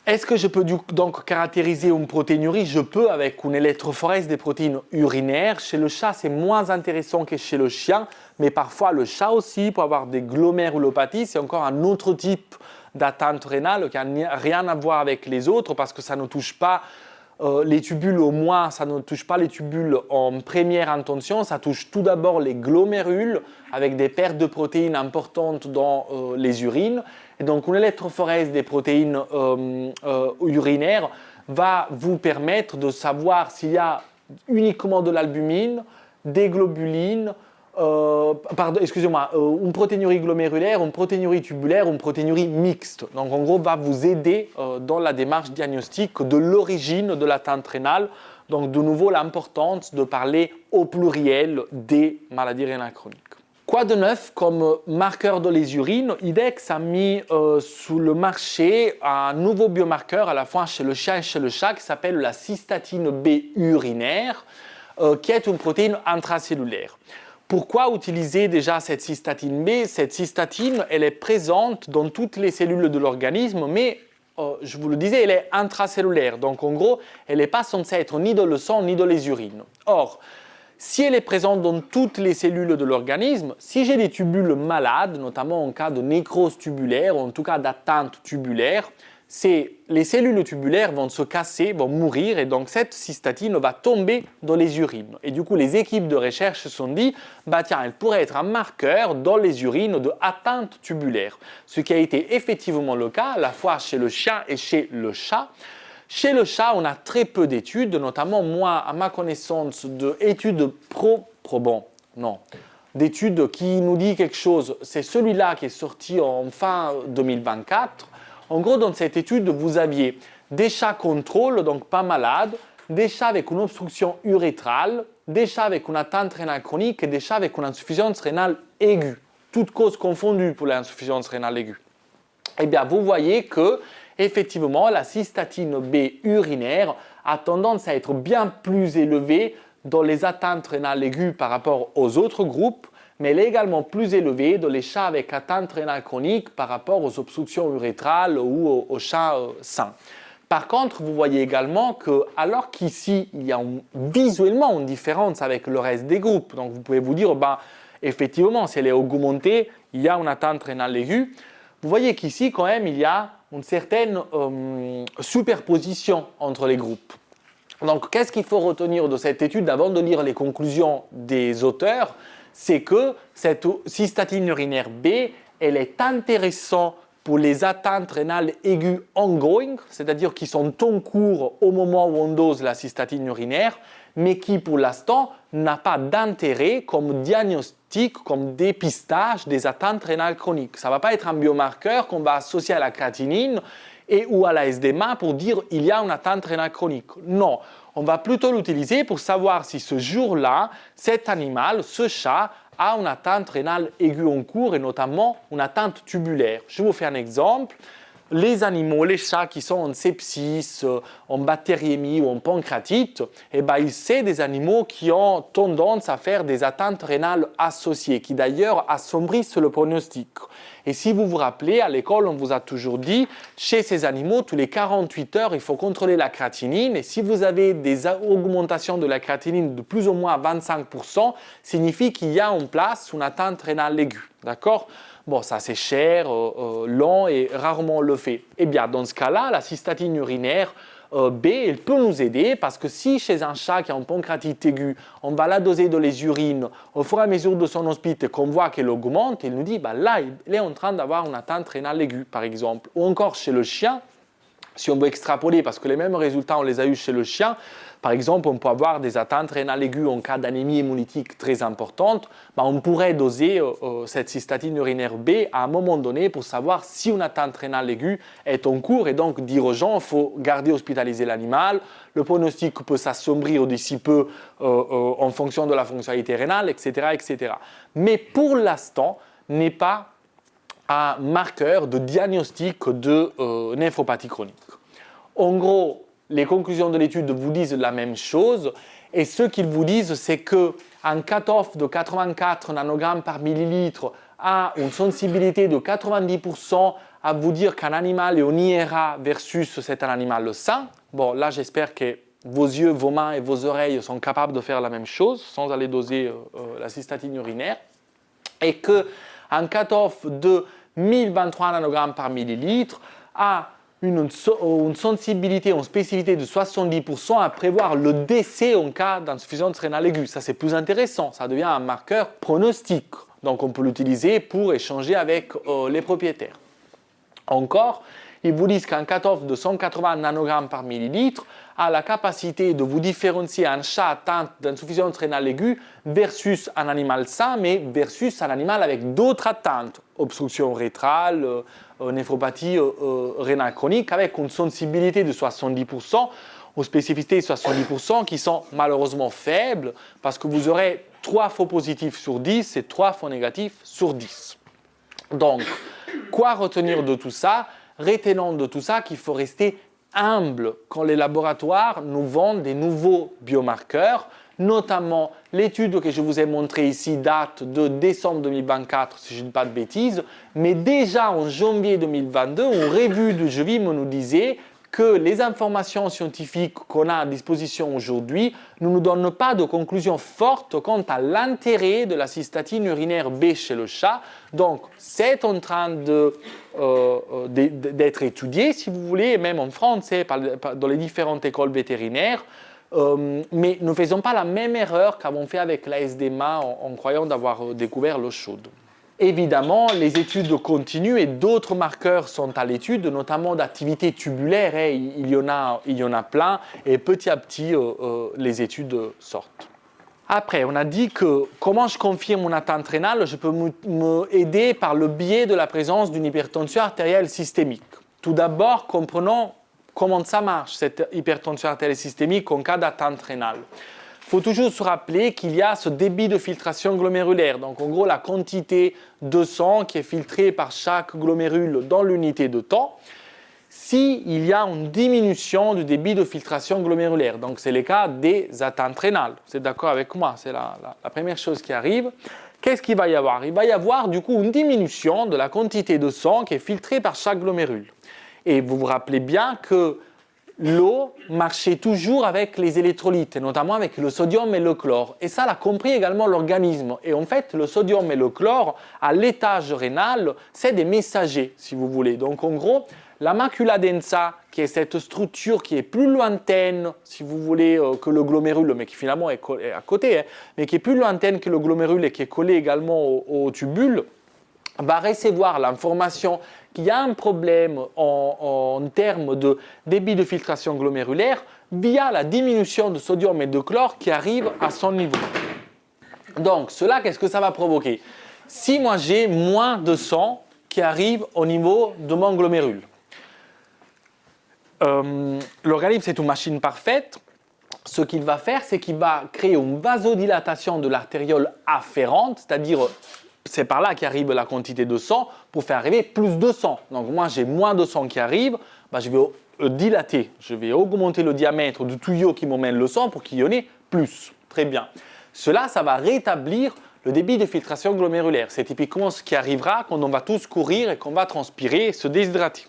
Est-ce que je peux donc caractériser une protéinurie? Je peux avec une électrophorèse des protéines urinaires. Chez le chat, c'est moins intéressant que chez le chien, mais parfois le chat aussi peut avoir des glomérulopathies. C'est encore un autre type d'atteinte rénale qui n'a rien à voir avec les autres parce que ça ne touche pas les tubules au moins, ça ne touche pas les tubules en première intention, ça touche tout d'abord les glomérules avec des pertes de protéines importantes dans les urines. Et donc une électrophorèse des protéines urinaires va vous permettre de savoir s'il y a uniquement de l'albumine, des globulines, une protéinurie glomérulaire, une protéinurie tubulaire, une protéinurie mixte. Donc en gros, va vous aider dans la démarche diagnostique de l'origine de l'atteinte rénale. Donc de nouveau, l'importance de parler au pluriel des maladies rénales chroniques. Quoi de neuf comme marqueur de les urines? IDEXX a mis sur le marché un nouveau biomarqueur à la fois chez le chien et chez le chat qui s'appelle la cystatine B urinaire, qui est une protéine intracellulaire. Pourquoi utiliser déjà cette cystatine B? Cette cystatine, elle est présente dans toutes les cellules de l'organisme, mais je vous le disais, elle est intracellulaire. Donc en gros, elle n'est pas censée être ni dans le sang ni dans les urines. Or, si elle est présente dans toutes les cellules de l'organisme, si j'ai des tubules malades, notamment en cas de nécrose tubulaire, ou en tout cas d'atteinte tubulaire, les cellules tubulaires vont se casser, vont mourir, et donc cette cystatine va tomber dans les urines. Et du coup, les équipes de recherche se sont dit, tiens, elle pourrait être un marqueur dans les urines de atteinte tubulaire. Ce qui a été effectivement le cas, à la fois chez le chien et chez le chat. Chez le chat, on a très peu d'études, notamment moi, à ma connaissance, d'études d'études qui nous dit quelque chose. C'est celui-là qui est sorti en fin 2024. En gros, dans cette étude, vous aviez des chats contrôle, donc pas malades, des chats avec une obstruction urétrale, des chats avec une atteinte rénale chronique et des chats avec une insuffisance rénale aiguë. Toutes causes confondues pour l'insuffisance rénale aiguë. Eh bien, vous voyez que effectivement, la cystatine B urinaire a tendance à être bien plus élevée dans les atteintes rénales aiguës par rapport aux autres groupes, mais elle est également plus élevée dans les chats avec atteinte rénale chronique par rapport aux obstructions urétrales ou aux chats sains. Par contre, vous voyez également que, alors qu'ici, il y a visuellement une différence avec le reste des groupes, donc vous pouvez vous dire, effectivement, si elle est augmentée, il y a une atteinte rénale aiguë. Vous voyez qu'ici, quand même, il y a une certaine superposition entre les groupes. Donc, qu'est-ce qu'il faut retenir de cette étude avant de lire les conclusions des auteurs? C'est que cette cystatine urinaire B, elle est intéressante pour les atteintes rénales aiguës ongoing, c'est-à-dire qui sont en cours au moment où on dose la cystatine urinaire, mais qui pour l'instant n'a pas d'intérêt comme diagnostic, comme dépistage des atteintes rénales chroniques. Ça ne va pas être un biomarqueur qu'on va associer à la créatinine et ou à la SDMA pour dire il y a une atteinte rénale chronique. Non, on va plutôt l'utiliser pour savoir si ce jour-là, cet animal, ce chat, a une atteinte rénale aiguë en cours et notamment une atteinte tubulaire. Je vous fais un exemple. Les animaux, les chats qui sont en sepsis, en bactériémie ou en pancréatite, c'est des animaux qui ont tendance à faire des atteintes rénales associées, qui d'ailleurs assombrissent le pronostic. Et si vous vous rappelez, à l'école, on vous a toujours dit, chez ces animaux, tous les 48 heures, il faut contrôler la créatinine. Et si vous avez des augmentations de la créatinine de plus ou moins 25%, signifie qu'il y a en place une atteinte rénale aiguë. D'accord ? Bon, ça c'est cher, long et rarement le fait. Eh bien, dans ce cas-là, la cystatine urinaire B, elle peut nous aider parce que si chez un chat qui a une pancréatite aiguë, on va la doser dans les urines au fur et à mesure de son hospite et qu'on voit qu'elle augmente, il nous dit là, il est en train d'avoir une atteinte rénale aiguë, par exemple. Ou encore chez le chien, si on veut extrapoler, parce que les mêmes résultats, on les a eus chez le chien, par exemple, on peut avoir des atteintes rénales aiguës en cas d'anémie hémolytique très importante, on pourrait doser cette cystatine urinaire B à un moment donné pour savoir si une atteinte rénale aiguë est en cours et donc dire aux gens, il faut garder hospitalisé l'animal, le pronostic peut s'assombrir d'ici peu en fonction de la fonctionnalité rénale, etc., etc. Mais pour l'instant, n'est pas un marqueur de diagnostic de néphropathie chronique. En gros, les conclusions de l'étude vous disent la même chose et ce qu'ils vous disent, c'est qu'un cut-off de 84 nanogrammes par millilitre a une sensibilité de 90% à vous dire qu'un animal est en IRA versus c'est un animal sain. Bon, là, j'espère que vos yeux, vos mains et vos oreilles sont capables de faire la même chose sans aller doser la cystatine urinaire et qu'un cut-off de 1023 nanogrammes par millilitre a une sensibilité, une spécificité de 70% à prévoir le décès en cas d'insuffisance rénale aiguë. Ça, c'est plus intéressant. Ça devient un marqueur pronostique. Donc, on peut l'utiliser pour échanger avec les propriétaires. Encore, ils vous disent qu'un cut-off de 180 nanogrammes par millilitre a la capacité de vous différencier un chat atteint d'insuffisance rénale aiguë versus un animal sain, mais versus un animal avec d'autres atteintes, obstruction rétrale, néphropathie rénale chronique, avec une sensibilité de 70%, aux spécificités de 70% qui sont malheureusement faibles, parce que vous aurez 3 faux positifs sur 10 et 3 faux négatifs sur 10. Donc, quoi retenir de tout ça? Retenons de tout ça qu'il faut rester humble quand les laboratoires nous vendent des nouveaux biomarqueurs, notamment l'étude que je vous ai montrée ici date de décembre 2024, si je ne dis pas de bêtises, mais déjà en janvier 2022, une revue de JVIM nous disait que les informations scientifiques qu'on a à disposition aujourd'hui ne nous donnent pas de conclusion forte quant à l'intérêt de la cystatine urinaire B chez le chat. Donc, c'est en train d'être étudié, si vous voulez, même en France, dans les différentes écoles vétérinaires. Mais ne faisons pas la même erreur qu'avons fait avec la SDMA en croyant d'avoir découvert l'eau chaude. Évidemment, les études continuent et d'autres marqueurs sont à l'étude, notamment d'activité tubulaire. Il y en a plein et petit à petit, les études sortent. Après, on a dit que comment je confirme une atteinte rénale, je peux m'aider par le biais de la présence d'une hypertension artérielle systémique. Tout d'abord, comprenons comment ça marche, cette hypertension artérielle systémique en cas d'atteinte rénale. Il faut toujours se rappeler qu'il y a ce débit de filtration glomérulaire, donc en gros la quantité de sang qui est filtrée par chaque glomérule dans l'unité de temps. S'il y a une diminution du débit de filtration glomérulaire, donc c'est le cas des atteintes rénales, vous êtes d'accord avec moi, c'est la première chose qui arrive. Qu'est-ce qu'il va y avoir? Il va y avoir du coup une diminution de la quantité de sang qui est filtrée par chaque glomérule. Et vous vous rappelez bien que l'eau marchait toujours avec les électrolytes, notamment avec le sodium et le chlore. Et ça l'a compris également l'organisme. Et en fait, le sodium et le chlore, à l'étage rénal, c'est des messagers, si vous voulez. Donc en gros, la macula densa, qui est cette structure qui est plus lointaine, si vous voulez, que le glomérule, mais qui finalement est à côté, mais qui est plus lointaine que le glomérule et qui est collée également au tubule, va recevoir l'information qu'il y a un problème en termes de débit de filtration glomérulaire via la diminution de sodium et de chlore qui arrive à son niveau. Donc, cela, qu'est-ce que ça va provoquer? Si moi j'ai moins de sang qui arrive au niveau de mon glomérule, l'organisme c'est une machine parfaite. Ce qu'il va faire, c'est qu'il va créer une vasodilatation de l'artériole afférente, c'est-à-dire c'est par là qu'arrive la quantité de sang pour faire arriver plus de sang. Donc moi j'ai moins de sang qui arrive, je vais dilater, je vais augmenter le diamètre du tuyau qui m'emmène le sang pour qu'il y en ait plus. Très bien. Cela, ça va rétablir le débit de filtration glomérulaire. C'est typiquement ce qui arrivera quand on va tous courir et qu'on va transpirer et se déshydrater.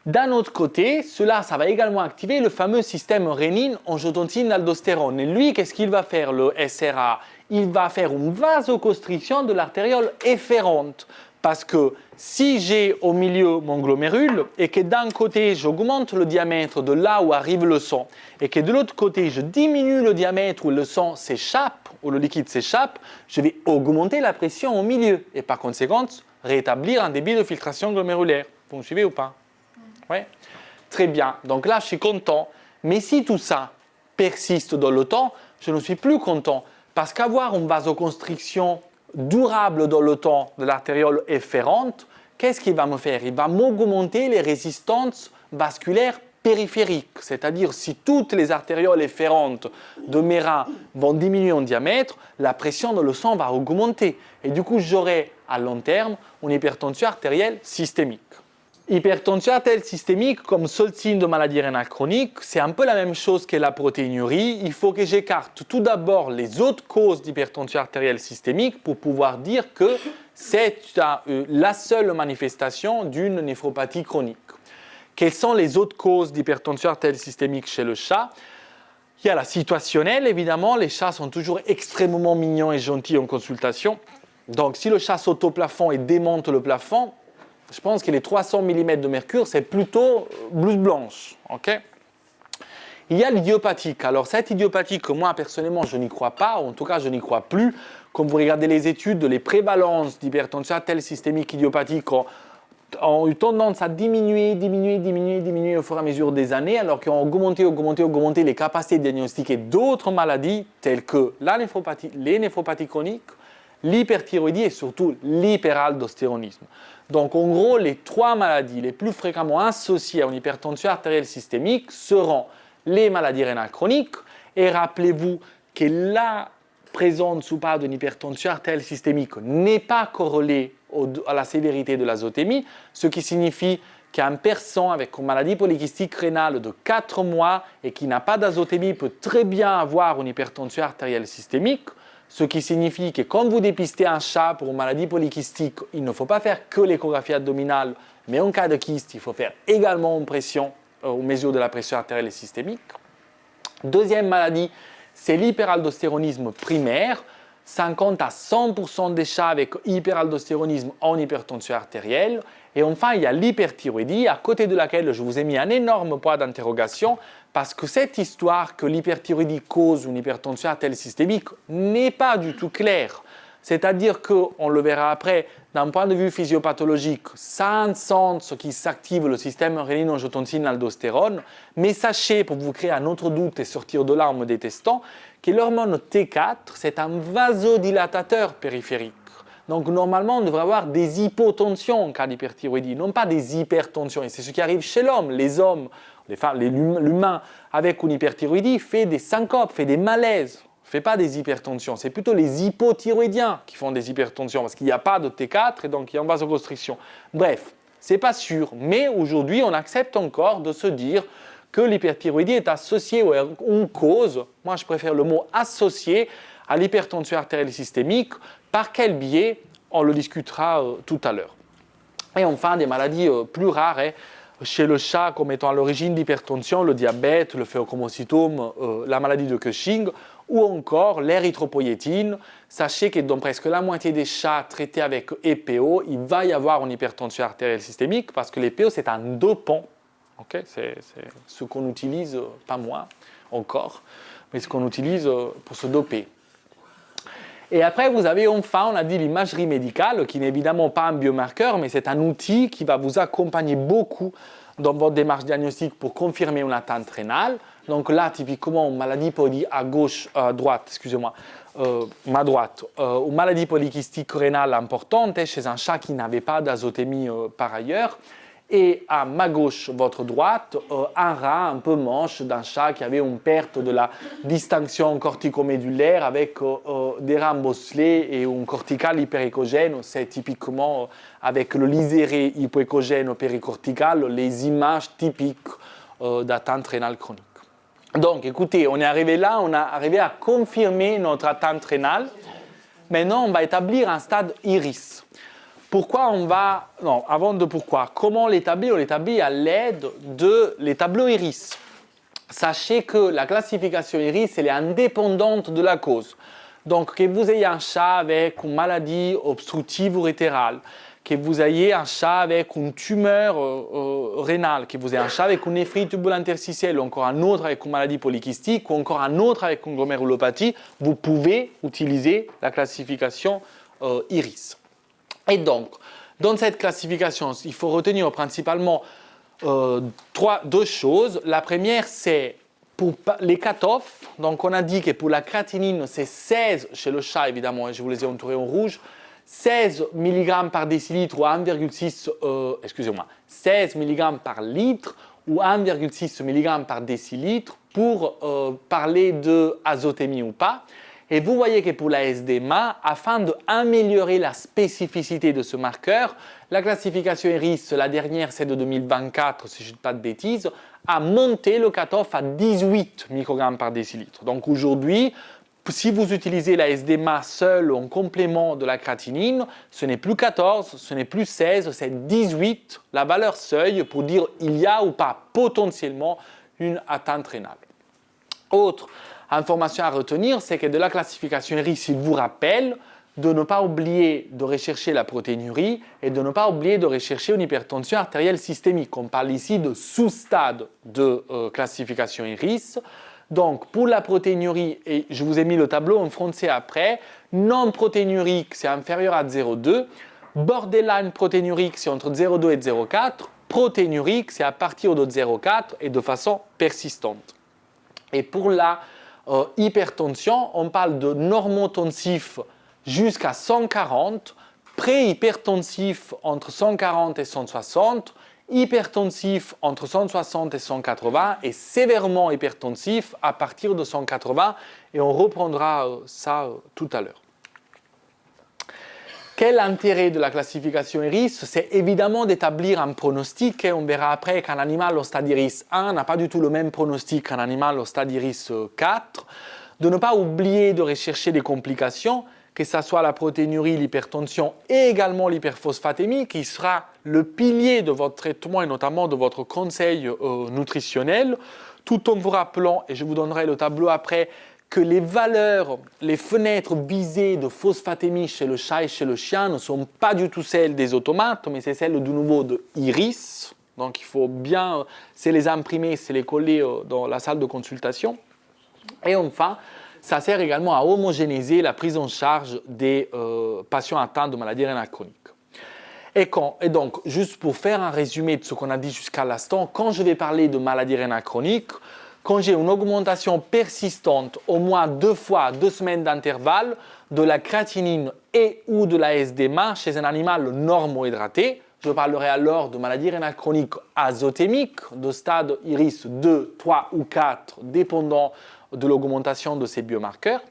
D'un autre côté, ça va également activer le fameux système rénine-angiotensine-aldostérone. Et lui, qu'est-ce qu'il va faire, le SRA? Il va faire une vasoconstriction de l'artériole efférente. Parce que si j'ai au milieu mon glomérule et que d'un côté j'augmente le diamètre de là où arrive le sang et que de l'autre côté je diminue le diamètre où le sang s'échappe, où le liquide s'échappe, je vais augmenter la pression au milieu et par conséquent rétablir un débit de filtration glomérulaire. Vous me suivez ou pas? Oui. Très bien. Donc là, je suis content. Mais si tout ça persiste dans le temps, je ne suis plus content. Parce qu'avoir une vasoconstriction durable dans le temps de l'artériole efférente, qu'est-ce qu'il va me faire? Il va m'augmenter les résistances vasculaires périphériques. C'est-à-dire, si toutes les artérioles efférentes de mes reins vont diminuer en diamètre, la pression dans le sang va augmenter. Et du coup, j'aurai à long terme une hypertension artérielle systémique. Hypertension artérielle systémique, comme seul signe de maladie rénale chronique, c'est un peu la même chose que la protéinurie. Il faut que j'écarte tout d'abord les autres causes d'hypertension artérielle systémique pour pouvoir dire que c'est la seule manifestation d'une néphropathie chronique. Quelles sont les autres causes d'hypertension artérielle systémique chez le chat? Il y a la situationnelle, évidemment. Les chats sont toujours extrêmement mignons et gentils en consultation. Donc, si le chat saute au plafond et démonte le plafond, je pense que les 300 mm de mercure, c'est plutôt blouse blanche. Okay? Il y a l'idiopathique. Alors, cette idiopathique, moi, personnellement, je n'y crois pas, ou en tout cas, je n'y crois plus. Comme vous regardez les études, les prévalences d'hypertension artérielle systémique idiopathique ont ont eu tendance à diminuer au fur et à mesure des années, alors qu'ils ont augmenté les capacités de diagnostiquer d'autres maladies telles que les néphropathies chroniques, l'hyperthyroïdie et surtout l'hyperaldostéronisme. Donc en gros, les 3 maladies les plus fréquemment associées à une hypertension artérielle systémique seront les maladies rénales chroniques. Et rappelez-vous que la présence sous part d'une hypertension artérielle systémique n'est pas corrélée à la sévérité de l'azotémie, ce qui signifie qu'un personne avec une maladie polykystique rénale de 4 mois et qui n'a pas d'azotémie peut très bien avoir une hypertension artérielle systémique, ce qui signifie que quand vous dépistez un chat pour une maladie polykystique, il ne faut pas faire que l'échographie abdominale, mais en cas de kyste, il faut faire également une pression, une mesure de la pression artérielle systémique. Deuxième maladie, c'est l'hyperaldostéronisme primaire. 50 à 100% des chats avec hyperaldostéronisme ont hypertension artérielle. Et enfin, il y a l'hyperthyroïdie, à côté de laquelle je vous ai mis un énorme point d'interrogation, parce que cette histoire que l'hyperthyroïdie cause une hypertension artérielle systémique n'est pas du tout claire. C'est-à-dire qu'on le verra après, d'un point de vue physiopathologique, ça a un sens qui s'active le système rénine-angiotensine-aldostérone, mais sachez, pour vous créer un autre doute et sortir de là en me détestant, que l'hormone T4, c'est un vasodilatateur périphérique. Donc normalement, on devrait avoir des hypotensions en cas d'hyperthyroïdie, non pas des hypertensions. Et c'est ce qui arrive chez l'homme. Les hommes, l'humain avec une hyperthyroïdie fait des syncopes, fait des malaises. Ne fait pas des hypertensions, c'est plutôt les hypothyroïdiens qui font des hypertensions parce qu'il n'y a pas de T4 et donc il y a une vasoconstriction. Bref, ce n'est pas sûr, mais aujourd'hui on accepte encore de se dire que l'hyperthyroïdie est associée ou une cause, moi je préfère le mot associé à l'hypertension artérielle systémique. Par quel biais? On le discutera tout à l'heure. Et enfin, des maladies plus rares, chez le chat comme étant à l'origine d'hypertension, le diabète, le phéochromocytome, la maladie de Cushing, ou encore l'érythropoïétine. Sachez que dans presque la moitié des chats traités avec EPO, il va y avoir une hypertension artérielle systémique parce que l'EPO, c'est un dopant. Okay, c'est ce qu'on utilise, pas moi encore, mais ce qu'on utilise pour se doper. Et après, vous avez enfin, on a dit l'imagerie médicale, qui n'est évidemment pas un biomarqueur, mais c'est un outil qui va vous accompagner beaucoup dans votre démarche diagnostique pour confirmer une atteinte rénale. Donc là, typiquement, une maladie une maladie polykystique rénale importante chez un chat qui n'avait pas d'azotémie par ailleurs. Et à ma gauche, votre droite, un rat un peu manche d'un chat qui avait une perte de la distinction corticomédulaire avec des reins bosselés et un cortical hyperéchogène. C'est typiquement avec le liséré hypoéchogène péricortical les images typiques d'atteinte rénale chronique. Donc écoutez, on est arrivé là, on est arrivé à confirmer notre atteinte rénale. Maintenant, on va établir un stade IRIS. Pourquoi on va... Non, avant de pourquoi. Comment l'établir? On l'établit à l'aide des tableaux IRIS. Sachez que la classification IRIS, elle est indépendante de la cause. Donc, que vous ayez un chat avec une maladie obstructive urétérale, que vous ayez un chat avec une tumeur rénale, que vous ayez un chat avec une néphrite tubule interstitielle, ou encore un autre avec une maladie polykystique, ou encore un autre avec une glomérulopathie, vous pouvez utiliser la classification IRIS. Et donc, dans cette classification, il faut retenir principalement deux choses. La première, c'est pour les cut-off. Donc, on a dit que pour la créatinine, c'est 16 chez le chat, évidemment, et je vous les ai entourés en rouge, 16 mg par décilitre ou 16 mg par litre ou 1,6 mg par décilitre pour parler d'azotémie ou pas. Et vous voyez que pour la SDMA, afin d'améliorer la spécificité de ce marqueur, la classification IRIS, la dernière c'est de 2024, si je ne dis pas de bêtises, a monté le cut-off à 18 microgrammes par décilitre. Donc aujourd'hui, si vous utilisez la SDMA seule en complément de la créatinine, ce n'est plus 14, ce n'est plus 16, c'est 18, la valeur seuil pour dire il y a ou pas potentiellement une atteinte rénale. Autre information à retenir, c'est que de la classification IRIS, il vous rappelle de ne pas oublier de rechercher la protéinurie et de ne pas oublier de rechercher une hypertension artérielle systémique. On parle ici de sous-stade de classification IRIS. Donc, pour la protéinurie, et je vous ai mis le tableau en français après, non protéinurique, c'est inférieur à 0,2. Borderline protéinurique, c'est entre 0,2 et 0,4. Protéinurique, c'est à partir de 0,4 et de façon persistante. Et pour la hypertension, on parle de normotensif jusqu'à 140, pré-hypertensif entre 140 et 160, hypertensif entre 160 et 180 et sévèrement hypertensif à partir de 180 et on reprendra ça tout à l'heure. Quel intérêt de la classification IRIS? C'est évidemment d'établir un pronostic et on verra après qu'un animal au stade IRIS 1 n'a pas du tout le même pronostic qu'un animal au stade IRIS 4, de ne pas oublier de rechercher des complications, que ce soit la protéinurie, l'hypertension et également l'hyperphosphatémie, qui sera le pilier de votre traitement et notamment de votre conseil nutritionnel, tout en vous rappelant, et je vous donnerai le tableau après, que les valeurs, les fenêtres visées de phosphatémie chez le chat et chez le chien ne sont pas du tout celles des automates, mais c'est celles du nouveau de IRIS. Donc il faut bien, c'est les imprimer, c'est les coller dans la salle de consultation. Et enfin, ça sert également à homogénéiser la prise en charge des patients atteints de maladies rénales chroniques. Et donc, juste pour faire un résumé de ce qu'on a dit jusqu'à l'instant, quand je vais parler de maladies rénales chroniques, quand j'ai une augmentation persistante, au moins 2 fois 2 semaines d'intervalle, de la créatinine et ou de la SDMA chez un animal normohydraté, je parlerai alors de maladies rénales chroniques azotémiques, de stade IRIS 2, 3 ou 4, dépendant de l'augmentation de ces biomarqueurs.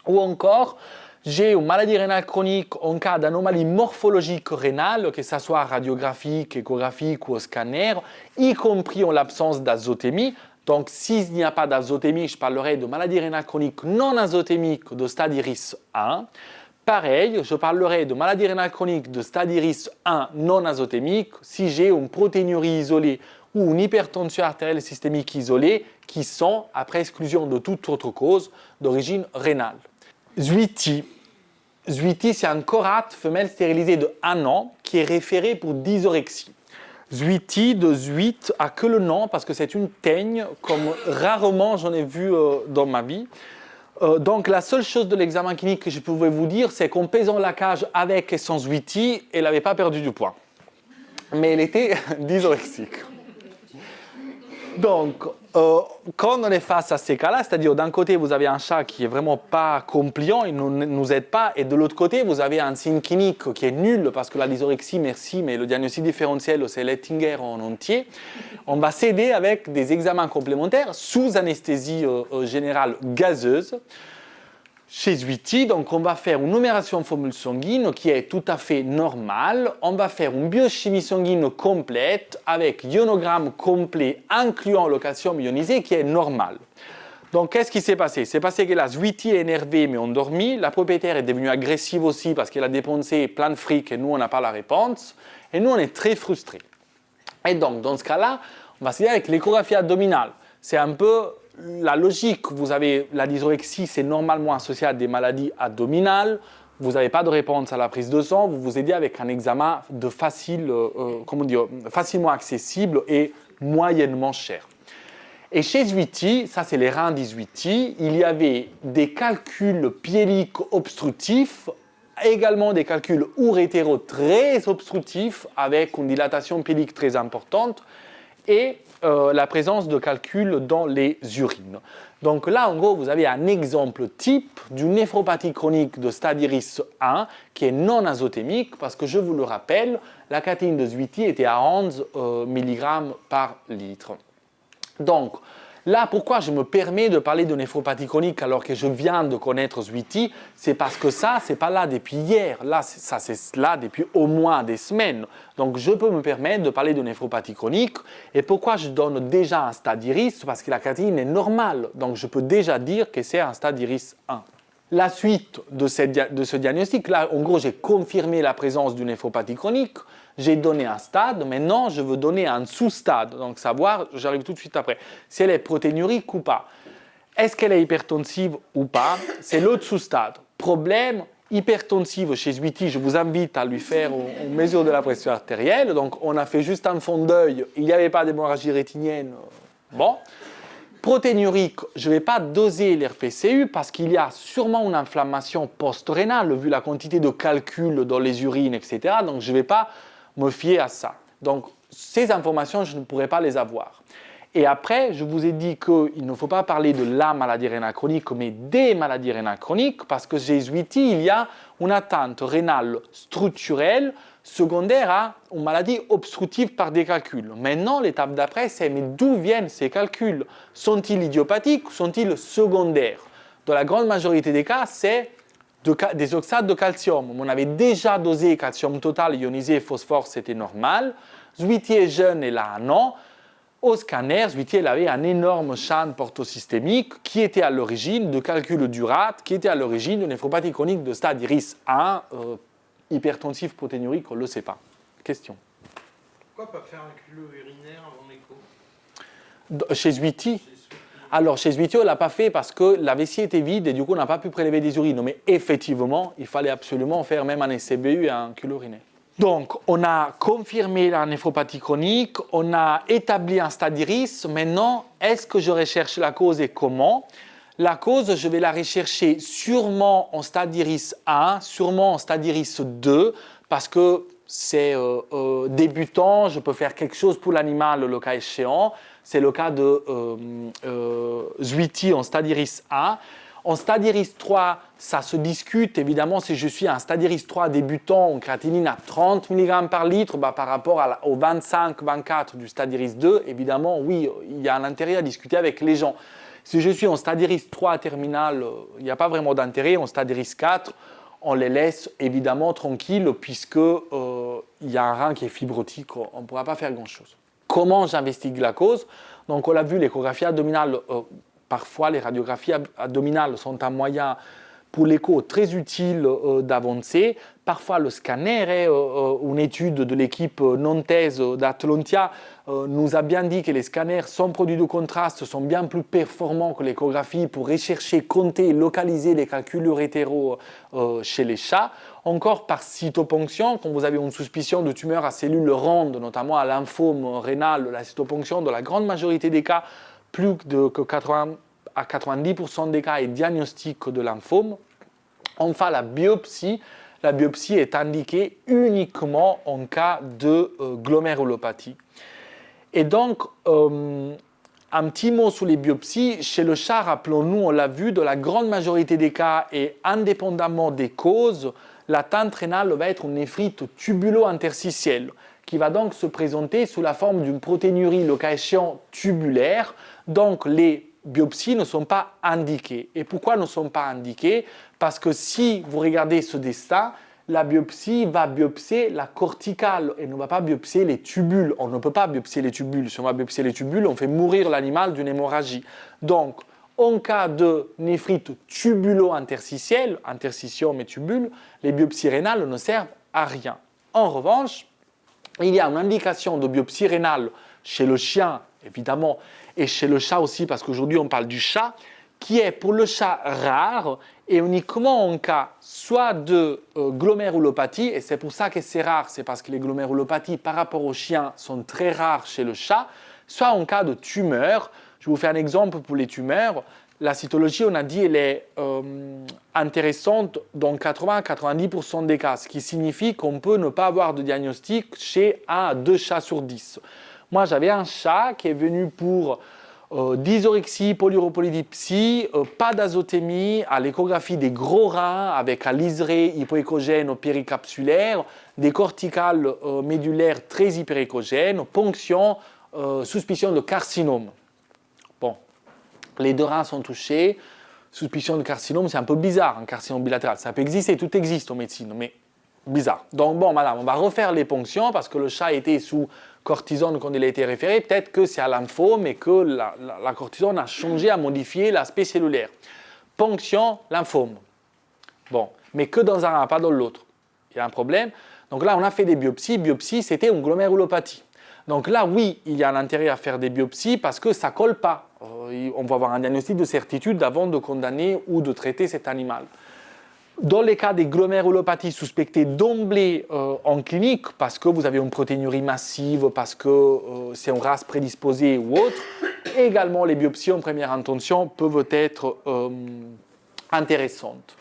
Ou encore, j'ai une maladie rénale chronique en cas d'anomalie morphologique rénale, que ce soit radiographique, échographique ou au scanner, y compris en l'absence d'azotémie. Donc, s'il n'y a pas d'azotémie, je parlerai de maladie rénale chronique non azotémique de stade IRIS 1. Pareil, je parlerai de maladie rénale chronique de stade IRIS 1 non azotémique si j'ai une protéinurie isolée ou une hypertension artérielle systémique isolée qui sont, après exclusion de toute autre cause, d'origine rénale. Zuiti, c'est un corate femelle stérilisée de 1 an qui est référé pour dysorexie. Zuiti de Zuite a que le nom parce que c'est une teigne comme rarement j'en ai vu dans ma vie. Donc la seule chose de l'examen clinique que je pouvais vous dire, c'est qu'en pesant la cage avec et sans Zuiti, elle n'avait pas perdu du poids. Mais elle était dysorexique. Donc, quand on est face à ces cas-là, c'est-à-dire d'un côté, vous avez un chat qui est vraiment pas compliant, il ne nous aide pas, et de l'autre côté, vous avez un signe clinique qui est nul, parce que la dysorexie, merci, mais le diagnostic différentiel, c'est Lettinger en entier. On va s'aider avec des examens complémentaires sous anesthésie générale gazeuse. Chez Zuiti, donc on va faire une numération formule sanguine qui est tout à fait normale. On va faire une biochimie sanguine complète avec ionogramme complet incluant le calcium ionisé qui est normal. Donc qu'est-ce qui s'est passé? C'est passé que la Zuiti est énervée mais endormie. La propriétaire est devenue agressive aussi parce qu'elle a dépensé plein de fric et nous on n'a pas la réponse. Et nous on est très frustrés. Et donc dans ce cas-là, on va se dire avec l'échographie abdominale. C'est un peu la logique, vous avez la dysorexie, c'est normalement associé à des maladies abdominales, vous n'avez pas de réponse à la prise de sang, vous vous aidez avec un examen de facilement accessible et moyennement cher. Et chez Zuiti, ça c'est les reins des Zuiti, il y avait des calculs piéliques obstructifs, également des calculs urétéraux très obstructifs avec une dilatation piélique très importante et la présence de calculs dans les urines. Donc là, en gros, vous avez un exemple type d'une néphropathie chronique de stade IRIS 1 qui est non azotémique parce que, je vous le rappelle, la créatinine de Zuiti était à 11 mg par litre. Donc, là, pourquoi je me permets de parler de néphropathie chronique alors que je viens de connaître Zuiti? C'est parce que ça, c'est pas là depuis hier. Là, ça, c'est là depuis au moins des semaines. Donc, je peux me permettre de parler de néphropathie chronique. Et pourquoi je donne déjà un stade IRIS? Parce que la créatinine est normale. Donc, je peux déjà dire que c'est un stade IRIS 1. La suite de ce diagnostic, là, en gros, j'ai confirmé la présence d'une néphropathie chronique. J'ai donné un stade, maintenant je veux donner un sous-stade, donc savoir, j'arrive tout de suite après, si elle est protéinurique ou pas. Est-ce qu'elle est hypertensive ou pas? C'est l'autre sous-stade. Problème, hypertensive chez Zuiti, je vous invite à lui faire une mesure de la pression artérielle, donc on a fait juste un fond d'œil, il n'y avait pas d'hémorragie rétinienne, bon. Protéinurique, je ne vais pas doser l'RPCU parce qu'il y a sûrement une inflammation post-rénale vu la quantité de calculs dans les urines, etc. Donc, je ne vais pas me fier à ça. Donc, ces informations, je ne pourrais pas les avoir. Et après, je vous ai dit qu'il ne faut pas parler de la maladie rénale chronique, mais des maladies rénales chroniques, parce que chez Zwiti, il y a une atteinte rénale structurelle secondaire à une maladie obstructive par des calculs. Maintenant, l'étape d'après, c'est mais d'où viennent ces calculs? Sont-ils idiopathiques ou sont-ils secondaires? Dans la grande majorité des cas, c'est des oxydes de calcium. On avait déjà dosé calcium total, ionisé, phosphore, c'était normal. Zwiti est jeune et là, non. Au scanner, Zwiti avait un énorme champ portosystémique qui était à l'origine de calculs du RAT, qui était à l'origine de néphropathie chronique de stade Iris 1, hypertensif protéinurique, on ne le sait pas. Question. Pourquoi pas faire un culot urinaire avant l'écho? Chez Zwiti, alors chez Zwiti, on ne l'a pas fait parce que la vessie était vide et du coup, on n'a pas pu prélever des urines. Mais effectivement, il fallait absolument faire même un SCBU et un culot urinaire. Donc, on a confirmé la néphropathie chronique, on a établi un stade Iris. Maintenant, est-ce que je recherche la cause et comment? La cause, je vais la rechercher sûrement en stade Iris 1, sûrement en stade Iris 2, parce que c'est débutant, je peux faire quelque chose pour l'animal le cas échéant. C'est le cas de Zwiti en stade Iris 1. En stade Iris 3, ça se discute. Évidemment, si je suis un stade Iris 3 débutant en créatinine à 30 mg par litre, par rapport au 25-24 du stade Iris 2, évidemment, oui, il y a un intérêt à discuter avec les gens. Si je suis en stade Iris 3 terminal, il n'y a pas vraiment d'intérêt. En stade Iris 4, on les laisse évidemment tranquilles puisqu'il y a un rein qui est fibrotique, on ne pourra pas faire grand-chose. Comment j'investigue la cause? Donc, on l'a vu, l'échographie abdominale, parfois les radiographies abdominales sont un moyen pour l'écho très utile d'avancer. Parfois, le scanner est une étude de l'équipe nantaise d'Atlantia nous a bien dit que les scanners sans produit de contraste sont bien plus performants que l'échographie pour rechercher, compter et localiser les calculs urétéraux chez les chats. Encore par cytoponction, quand vous avez une suspicion de tumeur à cellules rondes, notamment à lymphome rénal, la cytoponction, dans la grande majorité des cas, plus que 80 à 90% des cas est diagnostic de lymphome. Enfin, la biopsie est indiquée uniquement en cas de glomérulopathie. Et donc, un petit mot sur les biopsies. Chez le chat, rappelons-nous, on l'a vu, dans la grande majorité des cas et indépendamment des causes, l'atteinte rénale va être une néphrite tubulo-interstitielle qui va donc se présenter sous la forme d'une protéinurie, le cas échéant, tubulaire. Donc, les biopsies ne sont pas indiquées. Et pourquoi ne sont pas indiquées? Parce que si vous regardez ce destin, la biopsie va biopsier la corticale et ne va pas biopsier les tubules. On ne peut pas biopsier les tubules. Si on va biopsier les tubules, on fait mourir l'animal d'une hémorragie. Donc, en cas de néphrite tubulo-interstitielle, interstitium et tubule, les biopsies rénales ne servent à rien. En revanche, il y a une indication de biopsie rénale chez le chien, évidemment, et chez le chat aussi, parce qu'aujourd'hui on parle du chat, qui est pour le chat rare et uniquement en cas soit de glomérulopathie, et c'est pour ça que c'est rare, c'est parce que les glomérulopathies par rapport au chien sont très rares chez le chat, soit en cas de tumeur. Je vais vous faire un exemple pour les tumeurs. La cytologie, on a dit, elle est intéressante dans 80-90% des cas, ce qui signifie qu'on peut ne pas avoir de diagnostic chez 1 à 2 chats sur 10. Moi, j'avais un chat qui est venu pour dysorexie, polyuropolidipsie, pas d'azotémie, à l'échographie des gros reins avec un liseré hypoéchogène péricapsulaire, des corticales médulaires très hyperéchogènes, ponction, suspicion de carcinome. Bon, les deux reins sont touchés, suspicion de carcinome, c'est un peu bizarre, un carcinome bilatéral. Ça peut exister, tout existe en médecine, mais bizarre. Donc bon, madame, on va refaire les ponctions parce que le chat était sous cortisone quand il a été référé. Peut-être que c'est à lymphome et que la cortisone a changé, a modifié l'aspect cellulaire. Ponction, lymphome. Bon, mais que dans un rein, pas dans l'autre. Il y a un problème. Donc là, on a fait des biopsies. Biopsie, c'était une glomérulopathie. Donc là, oui, il y a un intérêt à faire des biopsies parce que ça ne colle pas. On va avoir un diagnostic de certitude avant de condamner ou de traiter cet animal. Dans les cas des glomérulopathies suspectées d'emblée en clinique, parce que vous avez une protéinurie massive, parce que c'est une race prédisposée ou autre, Également, les biopsies en première intention peuvent être intéressantes.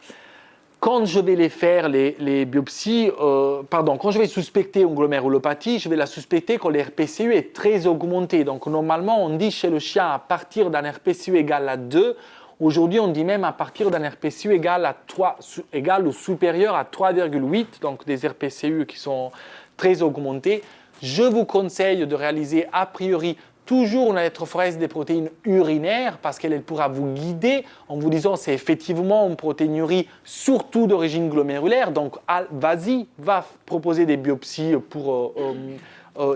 Quand je vais les faire, les biopsies, quand je vais suspecter une glomérulopathie, je vais la suspecter quand l'RPCU est très augmenté. Donc normalement, on dit chez le chien à partir d'un RPCU égal à 2. Aujourd'hui, on dit même à partir d'un RPCU égal ou supérieur à 3,8, donc des RPCU qui sont très augmentés. Je vous conseille de réaliser a priori toujours une électrophorèse des protéines urinaires parce qu'elle pourra vous guider en vous disant c'est effectivement une protéinurie surtout d'origine glomérulaire. Donc vas-y, va proposer des biopsies pour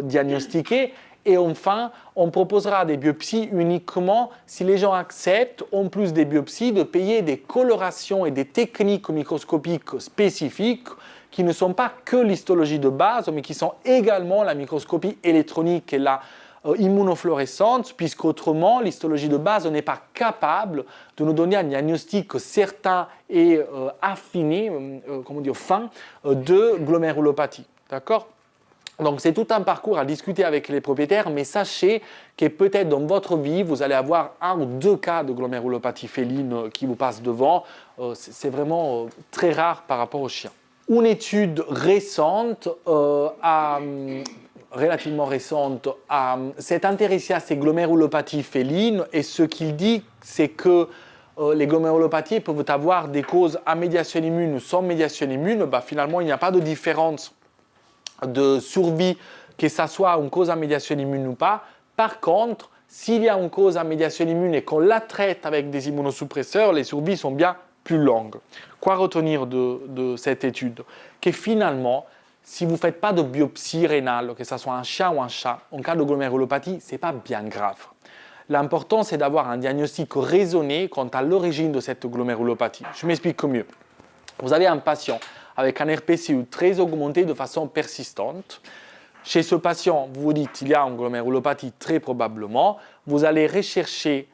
diagnostiquer. Et enfin, on proposera des biopsies uniquement si les gens acceptent, en plus des biopsies, de payer des colorations et des techniques microscopiques spécifiques qui ne sont pas que l'histologie de base, mais qui sont également la microscopie électronique et la immunofluorescente, puisqu'autrement, l'histologie de base n'est pas capable de nous donner un diagnostic certain et affiné, fin, de glomérulopathie. D'accord ? Donc, c'est tout un parcours à discuter avec les propriétaires, mais sachez que peut-être dans votre vie, vous allez avoir 1 ou 2 cas de glomérulopathie féline qui vous passent devant. C'est vraiment très rare par rapport aux chiens. Une étude récente relativement récente, s'est intéressée à ces glomérulopathies félines et ce qu'il dit, c'est que les glomérulopathies peuvent avoir des causes à médiation immune ou sans médiation immune. Finalement, il n'y a pas de différence de survie, que ça soit une cause à médiation immune ou pas. Par contre, s'il y a une cause à médiation immune et qu'on la traite avec des immunosuppresseurs, les survies sont bien plus longues. Quoi retenir de cette étude? Que finalement, si vous ne faites pas de biopsie rénale, que ce soit un chien ou un chat, en cas de glomérulopathie, ce n'est pas bien grave. L'important, c'est d'avoir un diagnostic raisonné quant à l'origine de cette glomérulopathie. Je m'explique mieux. Vous avez un patient avec un RPCU très augmenté de façon persistante. Chez ce patient, vous vous dites qu'il y a une glomérulopathie très probablement. Vous allez rechercher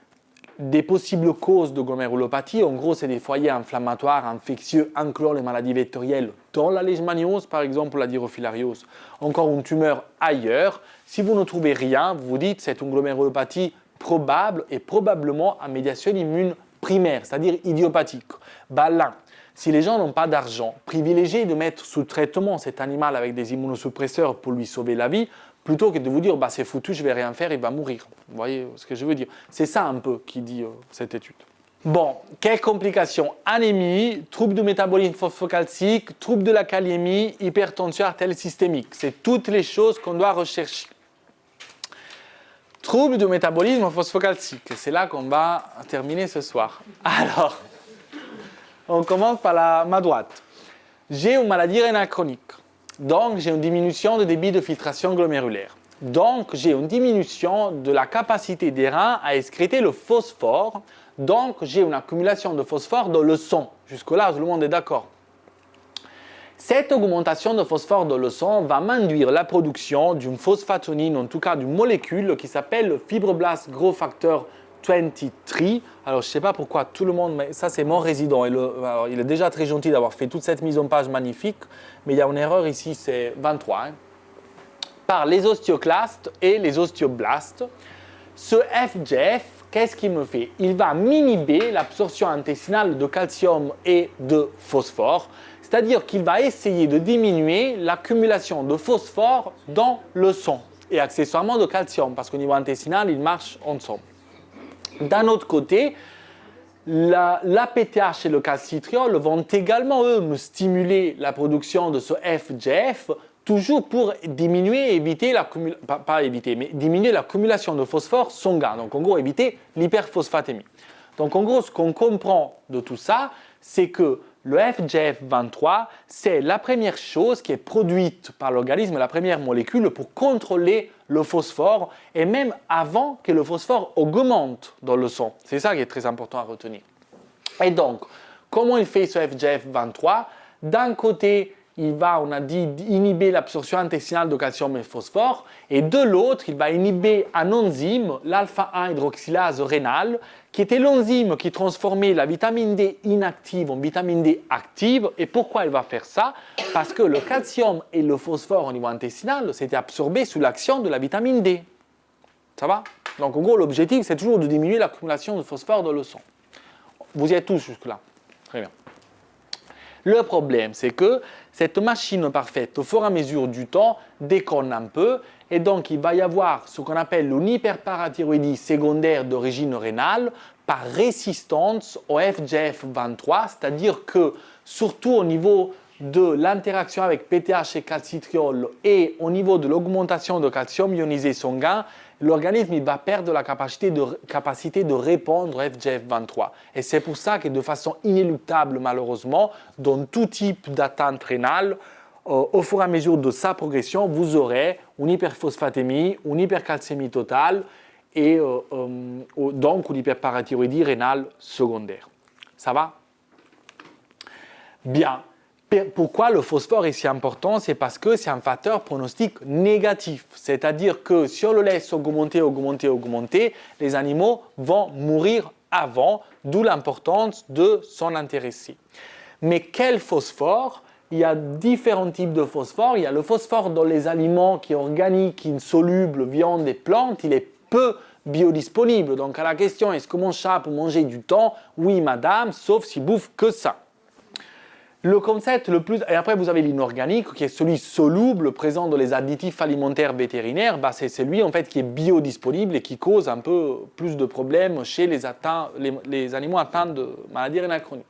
des possibles causes de glomérulopathie. En gros, c'est des foyers inflammatoires, infectieux, incluant les maladies vectorielles, dont la leishmaniose, par exemple, la dirofilariose. Encore une tumeur ailleurs. Si vous ne trouvez rien, vous vous dites c'est une glomérulopathie probable et probablement à médiation immune primaire, c'est-à-dire idiopathique. Là, si les gens n'ont pas d'argent, privilégiez de mettre sous traitement cet animal avec des immunosuppresseurs pour lui sauver la vie, plutôt que de vous dire c'est foutu, je ne vais rien faire, il va mourir. Vous voyez ce que je veux dire? C'est ça un peu qui dit cette étude. Bon, quelles complications? Anémie, troubles du métabolisme phosphocalcique, troubles de la kaliémie, hypertension artérielle systémique. C'est toutes les choses qu'on doit rechercher. Troubles du métabolisme phosphocalcique, c'est là qu'on va terminer ce soir. Alors, on commence par ma droite. J'ai une maladie rénale chronique. Donc, j'ai une diminution de débit de filtration glomérulaire. Donc, j'ai une diminution de la capacité des reins à excréter le phosphore. Donc, j'ai une accumulation de phosphore dans le sang. Jusque-là, tout le monde est d'accord. Cette augmentation de phosphore dans le sang va m'induire la production d'une phosphatonine, en tout cas d'une molécule qui s'appelle le fibroblast growth factor 23. Alors, je ne sais pas pourquoi tout le monde, mais ça c'est mon résident. Alors, il est déjà très gentil d'avoir fait toute cette mise en page magnifique, mais il y a une erreur ici, c'est 23. Par les ostéoclastes et les ostéoblastes. Ce FGF, qu'est-ce qu'il me fait? Il va m'inhiber l'absorption intestinale de calcium et de phosphore, c'est-à-dire qu'il va essayer de diminuer l'accumulation de phosphore dans le sang et accessoirement de calcium, parce qu'au niveau intestinal, ils marchent ensemble. D'un autre côté, l'APTH et le calcitriol vont également, eux, me stimuler la production de ce FGF, toujours pour diminuer et éviter diminuer l'accumulation de phosphore sanguin. Donc, en gros, éviter l'hyperphosphatémie. Donc, en gros, ce qu'on comprend de tout ça, c'est que le FGF23, c'est la première chose qui est produite par l'organisme, la première molécule pour contrôler le phosphore et même avant que le phosphore augmente dans le sang. C'est ça qui est très important à retenir. Et donc, comment il fait ce FGF23? D'un côté, il va, on a dit, inhiber l'absorption intestinale de calcium et de phosphore, et de l'autre, il va inhiber un enzyme, l'alpha-1 hydroxylase rénale, qui était l'enzyme qui transformait la vitamine D inactive en vitamine D active. Et pourquoi il va faire ça? Parce que le calcium et le phosphore au niveau intestinal s'étaient absorbés sous l'action de la vitamine D. Ça va? Donc en gros, l'objectif, c'est toujours de diminuer l'accumulation de phosphore dans le sang. Vous y êtes tous jusque-là. Très bien. Le problème, c'est que cette machine parfaite, au fur et à mesure du temps, déconne un peu, et donc il va y avoir ce qu'on appelle une hyperparathyroïdie secondaire d'origine rénale par résistance au FGF23, c'est-à-dire que surtout au niveau de l'interaction avec PTH et calcitriol et au niveau de l'augmentation de calcium ionisé sanguin, l'organisme va perdre la capacité de répondre au FGF23. Et c'est pour ça que de façon inéluctable, malheureusement, dans tout type d'atteinte rénale, au fur et à mesure de sa progression, vous aurez une hyperphosphatémie, une hypercalcémie totale et donc une hyperparathyroïdie rénale secondaire. Ça va? Bien. Pourquoi le phosphore est si important? C'est parce que c'est un facteur pronostic négatif. C'est-à-dire que si on le laisse augmenter, les animaux vont mourir avant, d'où l'importance de s'en intéresser. Mais quel phosphore? Il y a différents types de phosphore. Il y a le phosphore dans les aliments qui est organique, insoluble, viande et plantes. Il est peu biodisponible. Donc à la question, est-ce que mon chat peut manger du thon? Oui, madame, sauf s'il bouffe que ça. Le concept le plus... Et après, vous avez l'inorganique, qui est celui soluble, présent dans les additifs alimentaires vétérinaires. Bah, c'est celui en fait, qui est biodisponible et qui cause un peu plus de problèmes chez les animaux atteints de maladies rénales chroniques.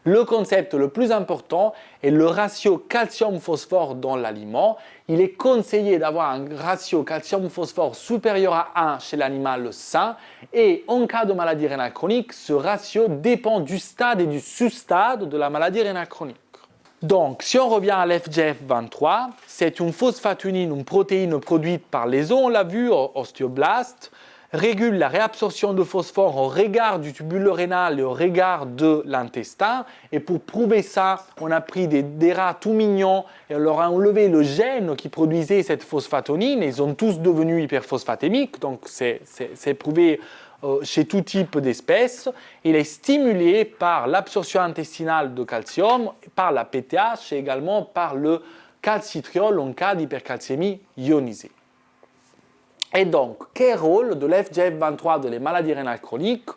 Le concept le plus important est le ratio calcium-phosphore dans l'aliment. Il est conseillé d'avoir un ratio calcium-phosphore supérieur à 1 chez l'animal sain et en cas de maladie rénale chronique, ce ratio dépend du stade et du sous-stade de la maladie rénale chronique. Donc, si on revient à l'FGF23, c'est une phosphatunine, une protéine produite par les os, on l'a vu, ostéoblastes, régule la réabsorption de phosphore au regard du tubule rénal et au regard de l'intestin. Et pour prouver ça, on a pris des rats tout mignons et on leur a enlevé le gène qui produisait cette phosphatonine. Ils ont tous devenu hyperphosphatémiques, donc c'est prouvé chez tout type d'espèces. Il est stimulé par l'absorption intestinale de calcium, par la PTH et également par le calcitriol en cas d'hypercalcémie ionisée. Et donc, quel rôle de l'FGF23 dans les maladies rénales chroniques?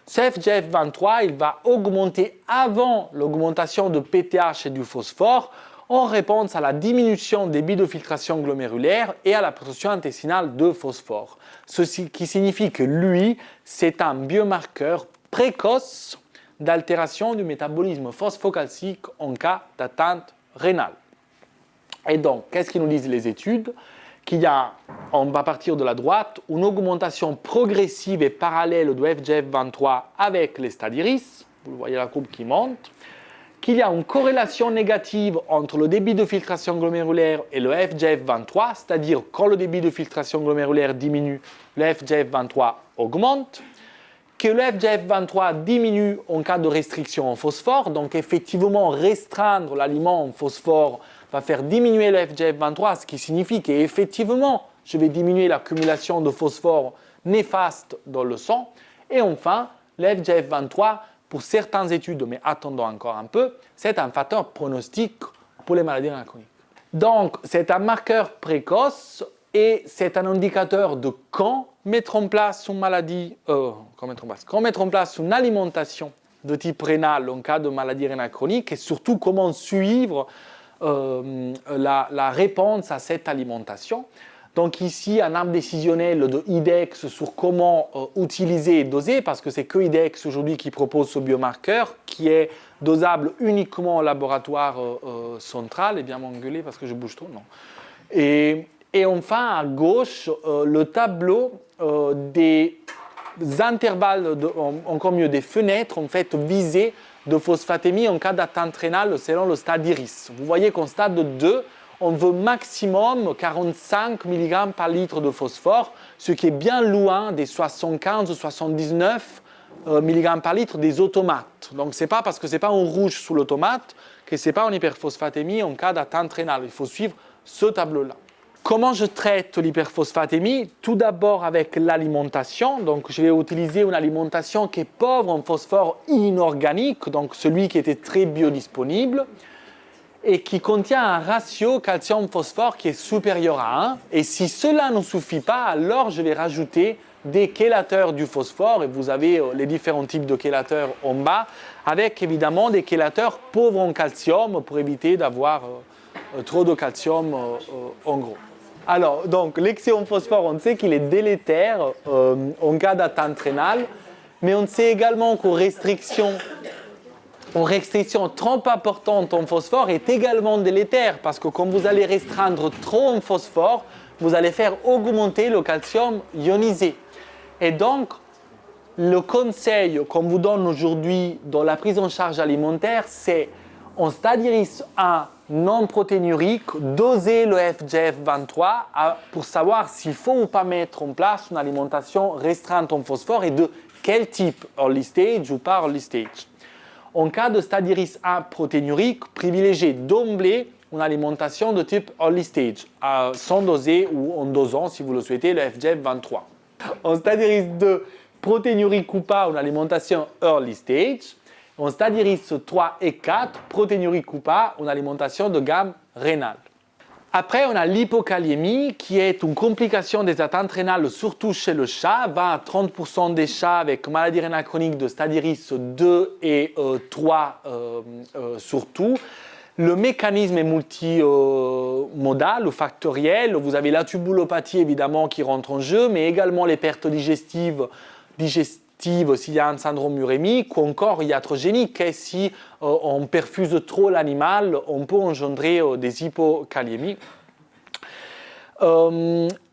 Ce FGF23, il va augmenter avant l'augmentation de PTH et du phosphore en réponse à la diminution des débits de filtration glomérulaire et à l'absorption intestinale de phosphore. Ceci qui signifie que lui, c'est un biomarqueur précoce d'altération du métabolisme phosphocalcique en cas d'atteinte rénale. Et donc, qu'est-ce que nous disent les études? Qu'il y a, on va partir de la droite, une augmentation progressive et parallèle de FGF23 avec les stades iris, vous voyez la courbe qui monte, qu'il y a une corrélation négative entre le débit de filtration glomérulaire et le FGF23, c'est-à-dire quand le débit de filtration glomérulaire diminue, le FGF23 augmente, que le FGF23 diminue en cas de restriction en phosphore, donc effectivement restreindre l'aliment en phosphore va faire diminuer le FGF23, ce qui signifie qu'effectivement, je vais diminuer l'accumulation de phosphore néfaste dans le sang. Et enfin, le FGF23, pour certaines études, mais attendons encore un peu, c'est un facteur pronostic pour les maladies rénales chroniques. Donc, c'est un marqueur précoce et c'est un indicateur de quand mettre en place une une alimentation de type rénal en cas de maladie rénale chronique et surtout comment suivre la réponse à cette alimentation. Donc ici, un arbre décisionnel de IDEX sur comment utiliser et doser, parce que c'est que IDEX aujourd'hui qui propose ce biomarqueur, qui est dosable uniquement au laboratoire central. Et bien m'engueuler parce que je bouge trop, non. Et enfin, à gauche, le tableau des intervalles, encore mieux des fenêtres en fait visées de phosphatémie en cas d'atteinte rénale selon le stade iris. Vous voyez qu'en stade 2, on veut maximum 45 mg par litre de phosphore, ce qui est bien loin des 75 ou 79 mg par litre des automates. Donc ce n'est pas parce que ce n'est pas en rouge sous l'automate que ce n'est pas en hyperphosphatémie en cas d'atteinte rénale. Il faut suivre ce tableau-là. Comment je traite l'hyperphosphatémie? Tout d'abord avec l'alimentation. Donc, je vais utiliser une alimentation qui est pauvre en phosphore inorganique, donc celui qui était très biodisponible. et qui contient un ratio calcium-phosphore qui est supérieur à 1. Et si cela ne suffit pas, alors je vais rajouter des chélateurs du phosphore, et vous avez les différents types de chélateurs en bas, avec évidemment des chélateurs pauvres en calcium pour éviter d'avoir trop de calcium en gros. Alors, donc, l'excès en phosphore, on sait qu'il est délétère en cas d'atteinte rénale, mais on sait également qu'en restriction trop importante en phosphore est également délétère, parce que quand vous allez restreindre trop en phosphore, vous allez faire augmenter le calcium ionisé. Et donc, le conseil qu'on vous donne aujourd'hui dans la prise en charge alimentaire, c'est en stade IRIS 1 non protéinurique, doser le FGF23 pour savoir s'il faut ou pas mettre en place une alimentation restreinte en phosphore et de quel type, early stage ou pas early stage. En cas de stade IRIS 1 protéinurique, privilégiez d'emblée une alimentation de type early stage, sans doser ou en dosant, si vous le souhaitez, le FGF23. En stade IRIS 2 protéinurique ou pas, une alimentation early stage. En stade IRIS 3 et 4, protéinurique ou pas, une alimentation de gamme rénale. Après, on a l'hypokaliémie, qui est une complication des atteintes rénales, surtout chez le chat. 20 à 30% des chats avec maladie rénale chronique de stade IRIS 2 et 3 surtout. Le mécanisme est multimodal ou factoriel. Vous avez la tubulopathie évidemment qui rentre en jeu, mais également les pertes digestives s'il y a un syndrome urémique ou encore iatrogénique. Et si on perfuse trop l'animal, on peut engendrer des hypokaliémies.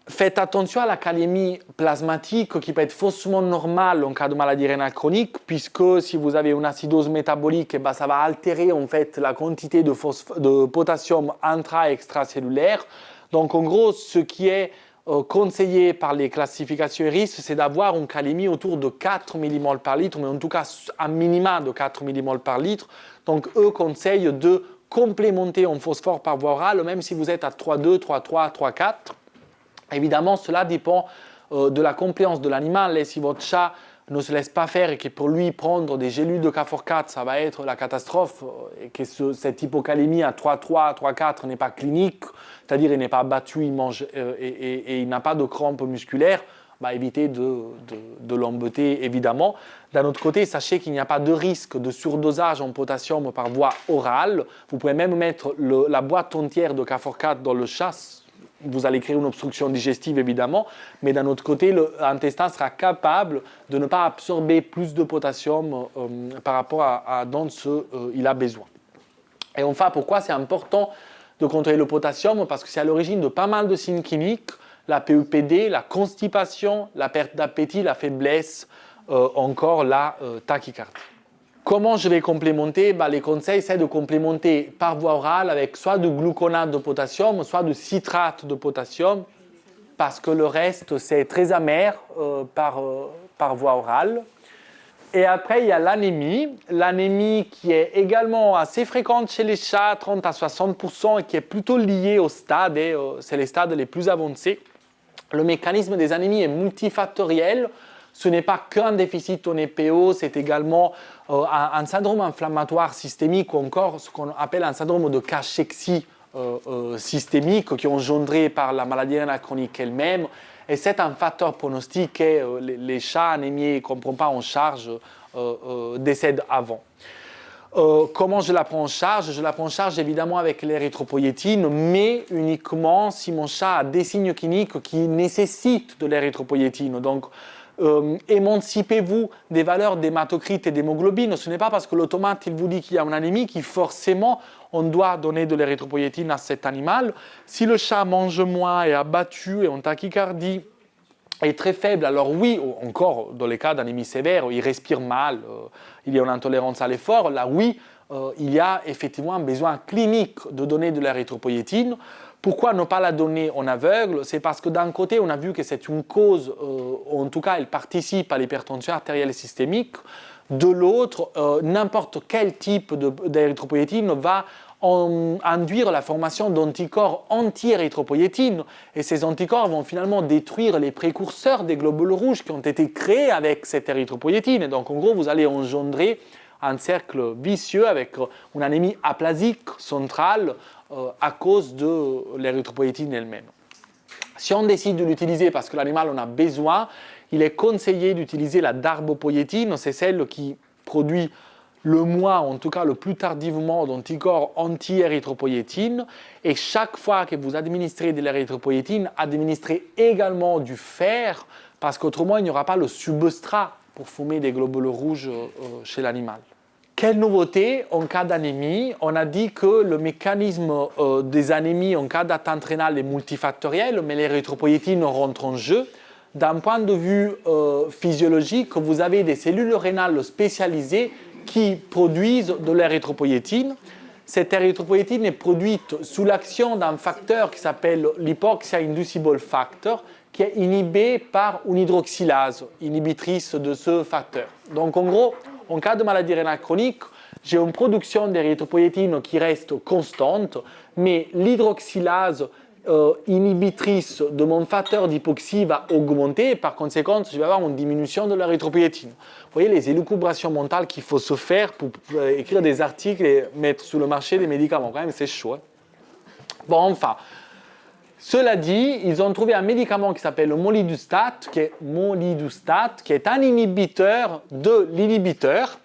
Faites attention à la kaliémie plasmatique qui peut être faussement normale en cas de maladie rénale chronique, puisque si vous avez une acidose métabolique, ça va altérer en fait la quantité de potassium intra- et extracellulaire. Donc en gros, ce qui est conseillé par les classifications IRIS, c'est d'avoir une kaliémie autour de 4 mmol par litre, mais en tout cas un minima de 4 mmol par litre. Donc eux conseillent de complémenter en phosphore par voie orale, même si vous êtes à 3,2, 3,3, 3,4. Évidemment, cela dépend de la compliance de l'animal. Et si votre chat ne se laisse pas faire et que pour lui prendre des gélules de K4 ça va être la catastrophe, et que cette hypokaliémie à 3,3, 3,4 n'est pas clinique, c'est-à-dire il n'est pas battu, il mange et il n'a pas de crampes musculaires, évitez de l'embêter évidemment. D'un autre côté, sachez qu'il n'y a pas de risque de surdosage en potassium par voie orale. Vous pouvez même mettre la boîte entière de K4 dans le chat. Vous allez créer une obstruction digestive évidemment, mais d'un autre côté, l'intestin sera capable de ne pas absorber plus de potassium par rapport à dont il a besoin. Et enfin, pourquoi c'est important de contrôler le potassium? Parce que c'est à l'origine de pas mal de signes cliniques, la PEPD, la constipation, la perte d'appétit, la faiblesse, encore la tachycardie. Comment je vais complémenter? Les conseils, c'est de complémenter par voie orale avec soit du gluconate de potassium, soit du citrate de potassium, parce que le reste, c'est très amer par voie orale. Et après, il y a l'anémie. L'anémie qui est également assez fréquente chez les chats, 30 à 60%, et qui est plutôt liée au stade, et c'est les stades les plus avancés. Le mécanisme des anémies est multifactoriel. Ce n'est pas qu'un déficit en EPO, c'est également un syndrome inflammatoire systémique ou encore ce qu'on appelle un syndrome de cachexie systémique qui est engendré par la maladie rénale chronique elle-même. Et c'est un facteur pronostic et les chats anémiés qu'on ne prend pas en charge décèdent avant. Comment je la prends en charge? Je la prends en charge évidemment avec l'érythropoïétine, mais uniquement si mon chat a des signes cliniques qui nécessitent de l'érythropoïétine. Donc, émancipez-vous des valeurs d'hématocrite et d'hémoglobine. Ce n'est pas parce que l'automate il vous dit qu'il y a une anémie que forcément on doit donner de l'érythropoïétine à cet animal. Si le chat mange moins, est abattu et en tachycardie, est très faible, alors oui, encore dans les cas d'anémie sévère, il respire mal, il y a une intolérance à l'effort, là oui, il y a effectivement un besoin clinique de donner de l'érythropoïétine. Pourquoi ne pas la donner en aveugle? C'est parce que d'un côté, on a vu que c'est une cause, en tout cas, elle participe à l'hypertension artérielle systémique. De l'autre, n'importe quel type d'érythropoïétine va induire la formation d'anticorps anti-érythropoïétine. Et ces anticorps vont finalement détruire les précurseurs des globules rouges qui ont été créés avec cette érythropoïétine. Et donc, en gros, vous allez engendrer un cercle vicieux avec une anémie aplasique centrale à cause de l'érythropoïétine elle-même. Si on décide de l'utiliser parce que l'animal en a besoin, il est conseillé d'utiliser la darbepoïétine, c'est celle qui produit le moins, en tout cas le plus tardivement, d'anticorps anti-érythropoïétine. Et chaque fois que vous administrez de l'érythropoïétine, administrez également du fer, parce qu'autrement, il n'y aura pas le substrat pour former des globules rouges chez l'animal. Quelle nouveauté en cas d'anémie? On a dit que le mécanisme des anémies en cas d'atteinte rénale est multifactoriel, mais l'érythropoïétine rentre en jeu. D'un point de vue physiologique, vous avez des cellules rénales spécialisées qui produisent de l'érythropoïétine. Cette érythropoïétine est produite sous l'action d'un facteur qui s'appelle l'hypoxia inducible factor, qui est inhibé par une hydroxylase, inhibitrice de ce facteur. Donc en gros, en cas de maladie rénale chronique, j'ai une production d'érythropoïétine qui reste constante, mais l'hydroxylase inhibitrice de mon facteur d'hypoxie va augmenter et par conséquent, je vais avoir une diminution de l'érythropoïétine. Vous voyez les élucubrations mentales qu'il faut se faire pour écrire des articles et mettre sur le marché des médicaments. Quand même, c'est chaud. Hein. Bon, enfin, cela dit, ils ont trouvé un médicament qui s'appelle le molidustat, qui est un inhibiteur de l'inhibiteur,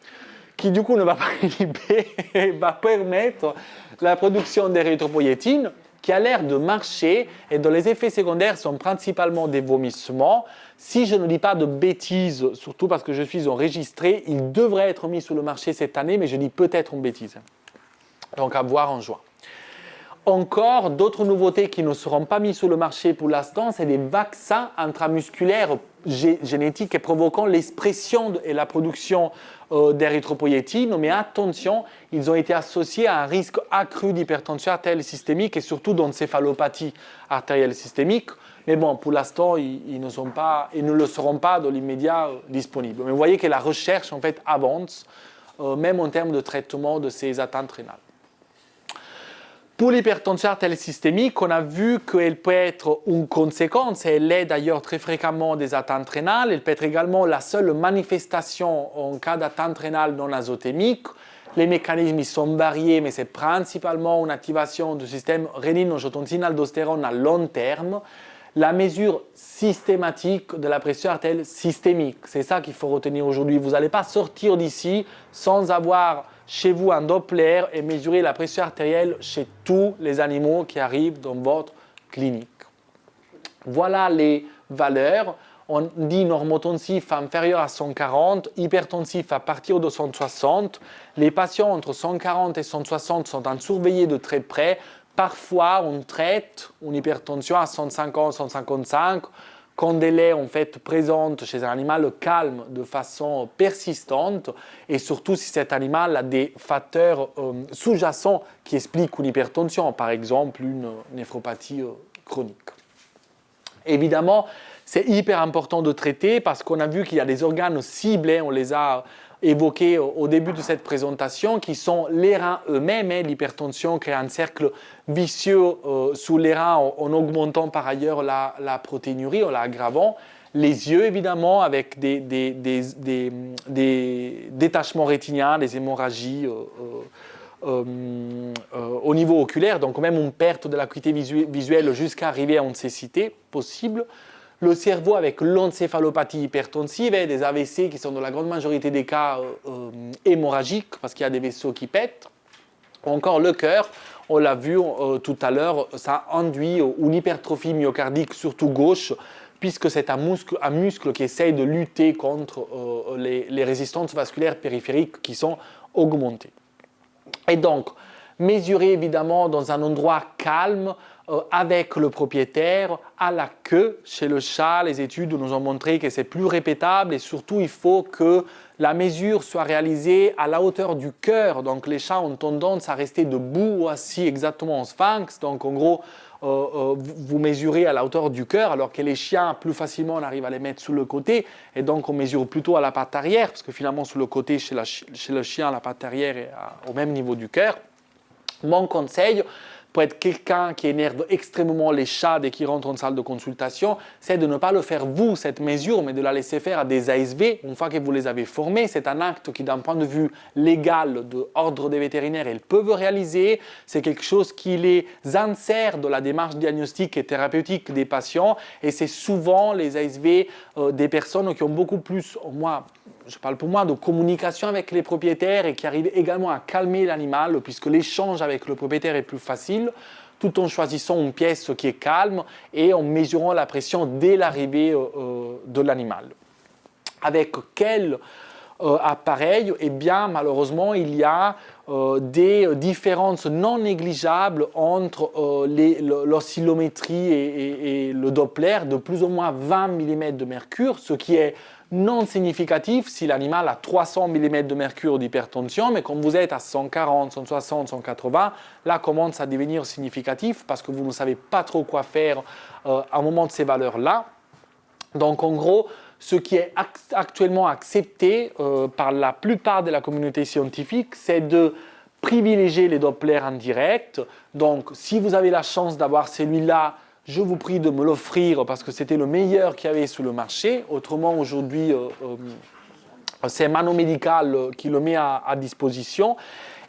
qui du coup ne va pas inhiber et va permettre la production d'érythropoïétine, qui a l'air de marcher et dont les effets secondaires sont principalement des vomissements. Si je ne dis pas de bêtises, surtout parce que je suis enregistré, il devrait être mis sur le marché cette année, mais je dis peut-être une bêtise. Donc à voir en juin. Encore d'autres nouveautés qui ne seront pas mises sur le marché pour l'instant, c'est des vaccins intramusculaires génétiques et provoquant l'expression et la production d'érythropoïétine. Mais attention, ils ont été associés à un risque accru d'hypertension artérielle systémique et surtout d'encéphalopathie artérielle systémique. Mais bon, pour l'instant, ils ne le seront pas dans l'immédiat disponibles. Mais vous voyez que la recherche en fait avance, même en termes de traitement de ces atteintes rénales. Pour l'hypertension artérielle systémique, on a vu qu'elle peut être une conséquence, et elle est d'ailleurs très fréquemment des atteintes rénales. Elle peut être également la seule manifestation en cas d'atteinte rénale non azotémique. Les mécanismes sont variés, mais c'est principalement une activation du système rénine-angiotensine-aldostérone à long terme. La mesure systématique de la pression artérielle systémique, c'est ça qu'il faut retenir aujourd'hui. Vous n'allez pas sortir d'ici sans avoir chez vous un Doppler et mesurer la pression artérielle chez tous les animaux qui arrivent dans votre clinique. Voilà les valeurs. On dit normotensif inférieur à 140, hypertensif à partir de 160. Les patients entre 140 et 160 sont à surveiller de très près. Parfois, on traite une hypertension à 150, 155. Quand elle est en fait présente chez un animal calme de façon persistante et surtout si cet animal a des facteurs sous-jacents qui expliquent une hypertension, par exemple une néphropathie chronique. Évidemment, c'est hyper important de traiter parce qu'on a vu qu'il y a des organes ciblés, on les a évoqués au début de cette présentation, qui sont les reins eux-mêmes. L'hypertension crée un cercle vicieux sous les reins en augmentant par ailleurs la protéinurie, en l'aggravant. Les yeux, évidemment, avec des détachements rétiniens, des hémorragies au niveau oculaire, donc même une perte de l'acuité visuelle jusqu'à arriver à une cécité possible. Le cerveau avec l'encéphalopathie hypertensive et des AVC qui sont dans la grande majorité des cas hémorragiques parce qu'il y a des vaisseaux qui pètent. Encore le cœur, on l'a vu tout à l'heure, ça induit une hypertrophie myocardique, surtout gauche, puisque c'est un muscle qui essaye de lutter contre les résistances vasculaires périphériques qui sont augmentées. Et donc, mesurer évidemment dans un endroit calme, avec le propriétaire, à la queue. Chez le chat, les études nous ont montré que c'est plus répétable et surtout il faut que la mesure soit réalisée à la hauteur du cœur. Donc les chats ont tendance à rester debout ou assis exactement en sphinx. Donc en gros, vous mesurez à la hauteur du cœur alors que les chiens, plus facilement, on arrive à les mettre sous le côté et donc on mesure plutôt à la patte arrière parce que finalement sous le côté, chez le chien, la patte arrière est au même niveau du cœur. Mon conseil, pour être quelqu'un qui énerve extrêmement les chats dès qu'ils rentrent en salle de consultation, c'est de ne pas le faire vous, cette mesure, mais de la laisser faire à des ASV. Une fois que vous les avez formés, c'est un acte qui, d'un point de vue légal de ordre des vétérinaires, ils peuvent réaliser. C'est quelque chose qui les insère dans la démarche diagnostique et thérapeutique des patients. Et c'est souvent les ASV des personnes qui ont beaucoup plus, moi, je parle pour moi, de communication avec les propriétaires et qui arrivent également à calmer l'animal puisque l'échange avec le propriétaire est plus facile tout en choisissant une pièce qui est calme et en mesurant la pression dès l'arrivée de l'animal. Avec quel appareil? Eh bien, malheureusement, il y a des différences non négligeables entre l'oscillométrie et le Doppler de plus ou moins 20 mm de mercure, ce qui est non significatif si l'animal a 300 mm de mercure d'hypertension, mais quand vous êtes à 140, 160, 180, là commence à devenir significatif parce que vous ne savez pas trop quoi faire à un moment de ces valeurs-là. Donc en gros, ce qui est actuellement accepté par la plupart de la communauté scientifique, c'est de privilégier les Dopplers en direct. Donc si vous avez la chance d'avoir celui-là, je vous prie de me l'offrir parce que c'était le meilleur qu'il y avait sur le marché. Autrement, aujourd'hui, c'est Mano Medical qui le met à disposition.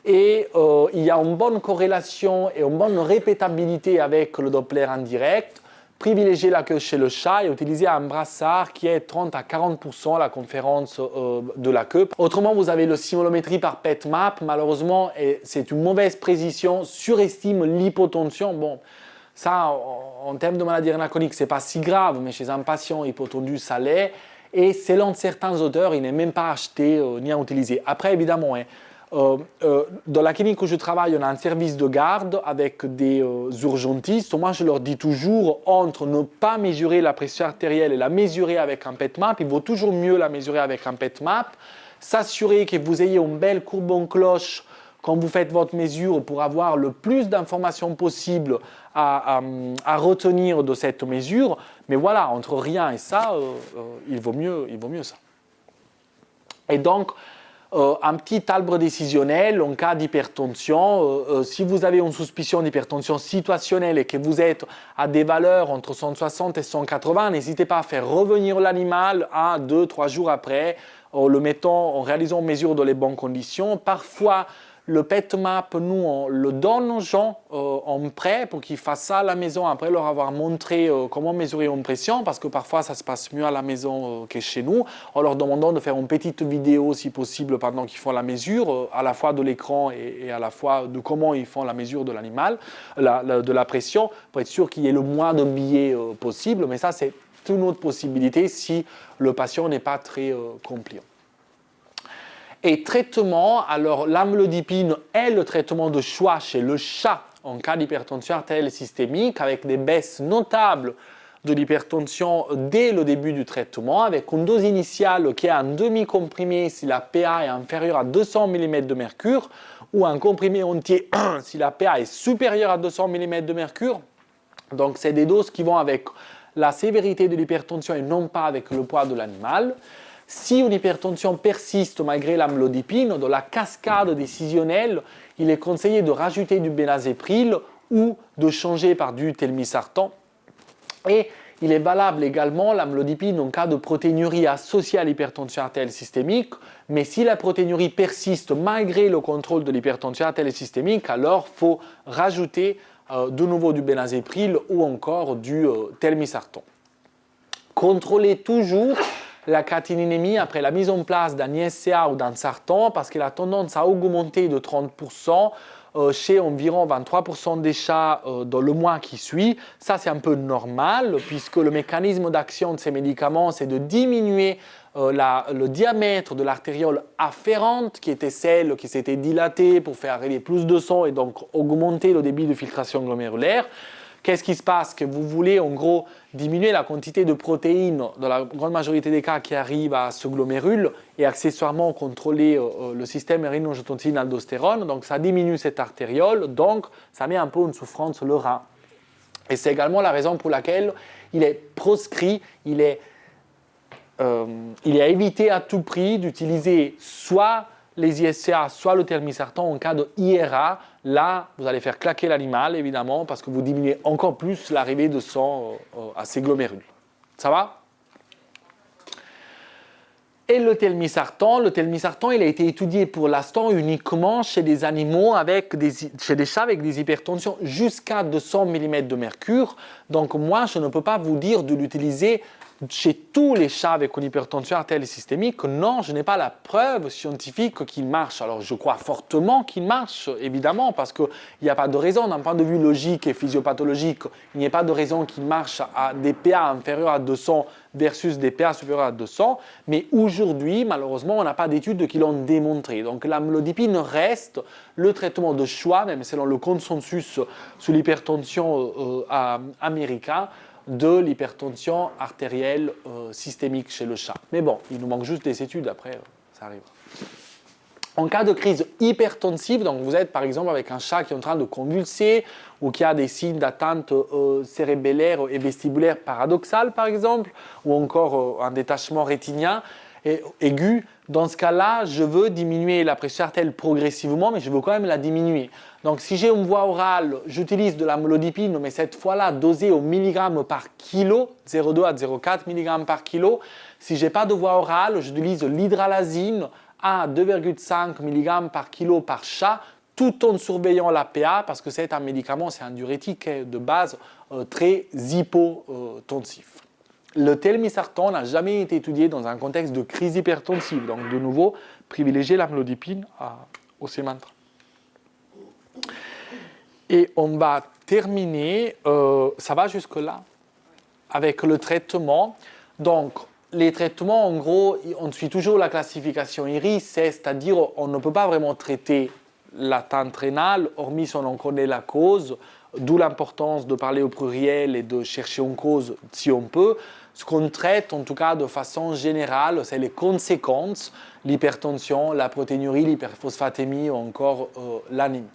Et il y a une bonne corrélation et une bonne répétabilité avec le Doppler en direct. Privilégier la queue chez le chat et utiliser un brassard qui est 30 à 40% la conférence de la queue. Autrement, vous avez le simométrie par PET-MAP. Malheureusement, c'est une mauvaise précision, surestime l'hypotension. Bon, ça, en termes de maladie rénale chronique, ce n'est pas si grave, mais chez un patient hypotendu, ça l'est. Et selon certains auteurs, il n'est même pas acheté ni à utiliser. Après, évidemment, dans la clinique où je travaille, on a un service de garde avec des urgentistes. Moi, je leur dis toujours, entre ne pas mesurer la pression artérielle et la mesurer avec un PET-MAP, il vaut toujours mieux la mesurer avec un PET-MAP. S'assurer que vous ayez une belle courbe en cloche quand vous faites votre mesure pour avoir le plus d'informations possible à retenir de cette mesure. Mais voilà, entre rien et ça, il vaut mieux ça. Et donc, un petit arbre décisionnel en cas d'hypertension. Si vous avez une suspicion d'hypertension situationnelle et que vous êtes à des valeurs entre 160 et 180, n'hésitez pas à faire revenir l'animal 1, 2, 3 jours après, en le mettant, en réalisant une mesure dans les bonnes conditions. Parfois, le PET-MAP, nous, on le donne aux gens en prêt pour qu'ils fassent ça à la maison après leur avoir montré comment mesurer une pression, parce que parfois ça se passe mieux à la maison que chez nous, en leur demandant de faire une petite vidéo si possible pendant qu'ils font la mesure, à la fois de l'écran et à la fois de comment ils font la mesure de l'animal, de la pression, pour être sûr qu'il y ait le moins de biais possible, mais ça c'est une autre possibilité si le patient n'est pas très compliant. Et traitement, alors l'amlodipine est le traitement de choix chez le chat en cas d'hypertension artérielle systémique avec des baisses notables de l'hypertension dès le début du traitement avec une dose initiale qui est un demi-comprimé si la PA est inférieure à 200 mm de mercure ou un comprimé entier si la PA est supérieure à 200 mm de mercure. Donc c'est des doses qui vont avec la sévérité de l'hypertension et non pas avec le poids de l'animal. Si une hypertension persiste malgré l'amlodipine, dans la cascade décisionnelle, il est conseillé de rajouter du bénazéprile ou de changer par du telmisartan. Et il est valable également l'amlodipine en cas de protéinurie associée à l'hypertension artérielle systémique, mais si la protéinurie persiste malgré le contrôle de l'hypertension artérielle systémique, alors il faut rajouter de nouveau du bénazéprile ou encore du telmisartan. Contrôlez toujours la créatininémie après la mise en place d'un ISCA ou d'un sartan parce qu'elle a tendance à augmenter de 30% chez environ 23% des chats dans le mois qui suit. Ça, c'est un peu normal puisque le mécanisme d'action de ces médicaments, c'est de diminuer le diamètre de l'artériole afférente qui était celle qui s'était dilatée pour faire arriver plus de sang et donc augmenter le débit de filtration glomérulaire. Qu'est-ce qui se passe? Que vous voulez en gros diminuer la quantité de protéines dans la grande majorité des cas qui arrivent à ce glomérule et accessoirement contrôler le système rénine-angiotensine-aldostérone. Donc ça diminue cette artériole, donc ça met un peu en souffrance le rein. Et c'est également la raison pour laquelle il est proscrit, il est à éviter à tout prix d'utiliser soit les ISCA, soit le telmisartan en cas de IRA. Là, vous allez faire claquer l'animal, évidemment, parce que vous diminuez encore plus l'arrivée de sang à ces glomérules. Ça va? Et le telmisartan, il a été étudié pour l'instant uniquement chez des animaux chez des chats avec des hypertensions jusqu'à 200 mm de mercure. Donc moi, je ne peux pas vous dire de l'utiliser chez tous les chats avec une hypertension artérielle systémique. Non, je n'ai pas la preuve scientifique qu'il marche. Alors je crois fortement qu'il marche, évidemment, parce qu'il n'y a pas de raison, d'un point de vue logique et physiopathologique, il n'y a pas de raison qu'il marche à des PA inférieurs à 200 versus des PA supérieurs à 200. Mais aujourd'hui, malheureusement, on n'a pas d'études qui l'ont démontré. Donc l'amlodipine reste le traitement de choix, même selon le consensus sur l'hypertension américain, de l'hypertension artérielle systémique chez le chat. Mais bon, il nous manque juste des études, après, ça arrive. En cas de crise hypertensive, donc vous êtes par exemple avec un chat qui est en train de convulser ou qui a des signes d'atteinte cérébellaire et vestibulaire paradoxale par exemple, ou encore un détachement rétinien aigu, dans ce cas-là, je veux diminuer la pression artérielle progressivement, mais je veux quand même la diminuer. Donc si j'ai une voie orale, j'utilise de l'amlodipine, mais cette fois-là dosée au milligramme par kilo, 0,2 à 0,4 mg par kilo. Si je n'ai pas de voie orale, j'utilise l'hydralazine à 2,5 mg par kilo par chat, tout en surveillant la PA, parce que c'est un médicament, c'est un diurétique de base très hypotensif. Le telmisartan n'a jamais été étudié dans un contexte de crise hypertensive. Donc, de nouveau, privilégier l'amlodipine au Semantra. Et on va terminer, ça va jusque-là, avec le traitement. Donc, les traitements, en gros, on suit toujours la classification IRI, c'est-à-dire on ne peut pas vraiment traiter l'atteinte rénale, hormis si on en connaît la cause, d'où l'importance de parler au pluriel et de chercher une cause si on peut. Ce qu'on traite, en tout cas de façon générale, c'est les conséquences, l'hypertension, la protéinurie, l'hyperphosphatémie ou encore l'anémie.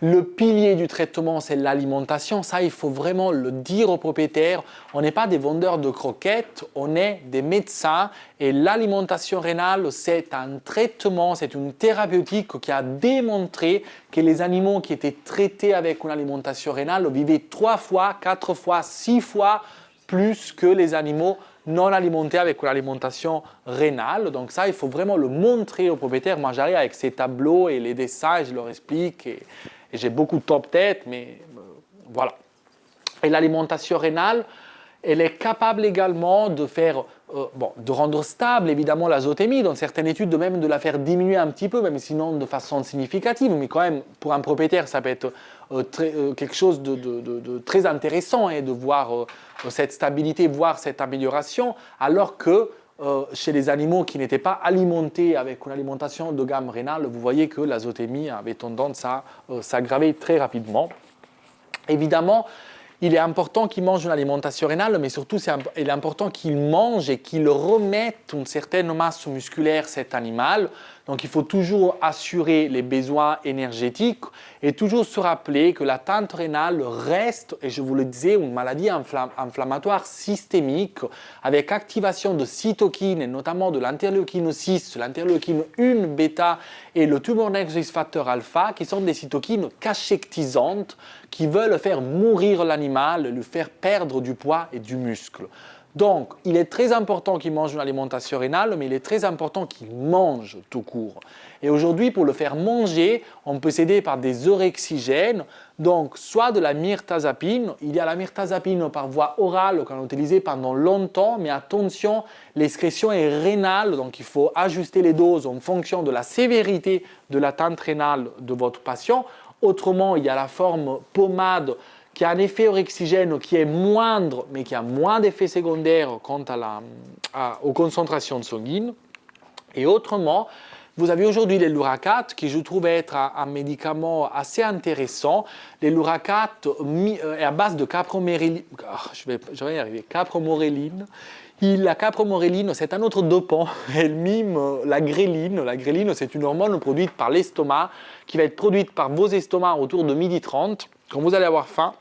Le pilier du traitement, c'est l'alimentation. Ça, il faut vraiment le dire aux propriétaires. On n'est pas des vendeurs de croquettes, on est des médecins. Et l'alimentation rénale, c'est un traitement, c'est une thérapeutique qui a démontré que les animaux qui étaient traités avec une alimentation rénale vivaient 3 fois, 4 fois, 6 fois plus que les animaux non alimentés avec une alimentation rénale. Donc ça, il faut vraiment le montrer aux propriétaires. Moi, j'arrive avec ces tableaux et les dessins et je leur explique. Et j'ai beaucoup de top tête, mais voilà. Et l'alimentation rénale, elle est capable également de faire, de rendre stable évidemment l'azotémie, dans certaines études, de même de la faire diminuer un petit peu, même sinon de façon significative. Mais quand même, pour un propriétaire, ça peut être quelque chose de très intéressant de voir cette stabilité, voir cette amélioration, alors que chez les animaux qui n'étaient pas alimentés avec une alimentation de gamme rénale, vous voyez que l'azotémie avait tendance à s'aggraver très rapidement. Évidemment, il est important qu'il mange une alimentation rénale, mais surtout, il est important qu'il mange et qu'il remette une certaine masse musculaire, cet animal. Donc, il faut toujours assurer les besoins énergétiques et toujours se rappeler que l'atteinte rénale reste, et je vous le disais, une maladie inflammatoire systémique avec activation de cytokines, et notamment de l'interleukine 6, l'interleukine 1 bêta et le tumor necrosis factor alpha, qui sont des cytokines cachectisantes qui veulent faire mourir l'animal, lui faire perdre du poids et du muscle. Donc, il est très important qu'il mange une alimentation rénale, mais il est très important qu'il mange tout court. Et aujourd'hui, pour le faire manger, on peut s'aider par des orexigènes, donc soit de la myrtazapine. Il y a la myrtazapine par voie orale qu'on a utilisée pendant longtemps, mais attention, l'excrétion est rénale, donc il faut ajuster les doses en fonction de la sévérité de l'atteinte rénale de votre patient. Autrement, il y a la forme pommade qui a un effet orexigène qui est moindre, mais qui a moins d'effets secondaires quant aux concentrations sanguines. Et autrement, vous avez aujourd'hui les Luracat, qui je trouve être un médicament assez intéressant. Les Luracat est à base de capromoréline. Je vais y arriver. Capromoréline. La capromoréline, c'est un autre dopant. Elle mime la gréline. La gréline, c'est une hormone produite par l'estomac, qui va être produite par vos estomacs autour de 12h30, quand vous allez avoir faim.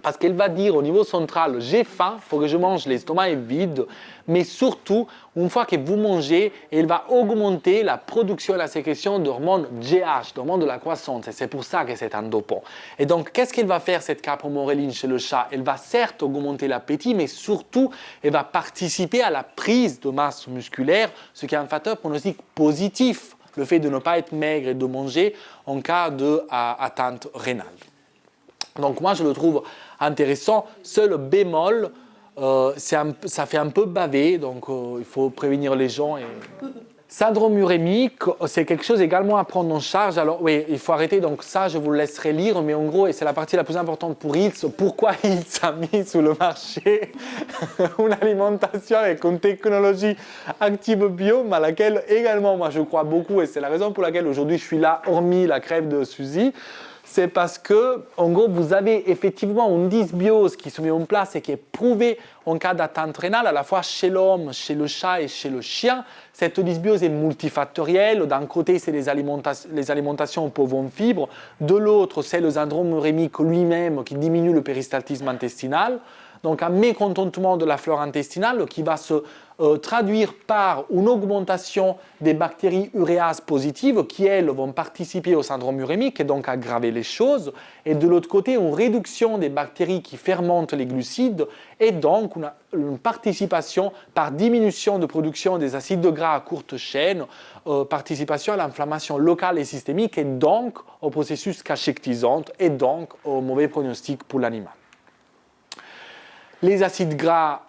Parce qu'elle va dire au niveau central, j'ai faim, il faut que je mange, l'estomac est vide. Mais surtout, une fois que vous mangez, elle va augmenter la production et la sécrétion d'hormones GH, d'hormones de la croissance. Et c'est pour ça que c'est un dopant. Et donc, qu'est-ce qu'elle va faire, cette capromoréline chez le chat? Elle va certes augmenter l'appétit, mais surtout, elle va participer à la prise de masse musculaire, ce qui est un facteur pronostic positif, le fait de ne pas être maigre et de manger en cas d'atteinte rénale. Donc moi, je le trouve intéressant. Seul bémol, ça fait un peu baver, donc il faut prévenir les gens. Syndrome urémique, c'est quelque chose également à prendre en charge. Alors oui, il faut arrêter, donc ça, je vous le laisserai lire, mais en gros, et c'est la partie la plus importante pour Hills, pourquoi Hills a mis sur le marché une alimentation avec une technologie active bio, à laquelle également, moi, je crois beaucoup, et c'est la raison pour laquelle aujourd'hui, je suis là, hormis la crève de Suzy. C'est parce que, en gros, vous avez effectivement une dysbiose qui se met en place et qui est prouvée en cas d'atteinte rénale, à la fois chez l'homme, chez le chat et chez le chien. Cette dysbiose est multifactorielle. D'un côté, c'est les alimentations pauvres en fibres. De l'autre, c'est le syndrome urémique lui-même qui diminue le péristaltisme intestinal. Donc un mécontentement de la flore intestinale qui va se traduire par une augmentation des bactéries uréases positives qui, elles, vont participer au syndrome urémique et donc aggraver les choses. Et de l'autre côté, une réduction des bactéries qui fermentent les glucides et donc une participation par diminution de production des acides gras à courte chaîne, participation à l'inflammation locale et systémique et donc au processus cachectisant et donc au mauvais pronostic pour l'animal. Les acides gras,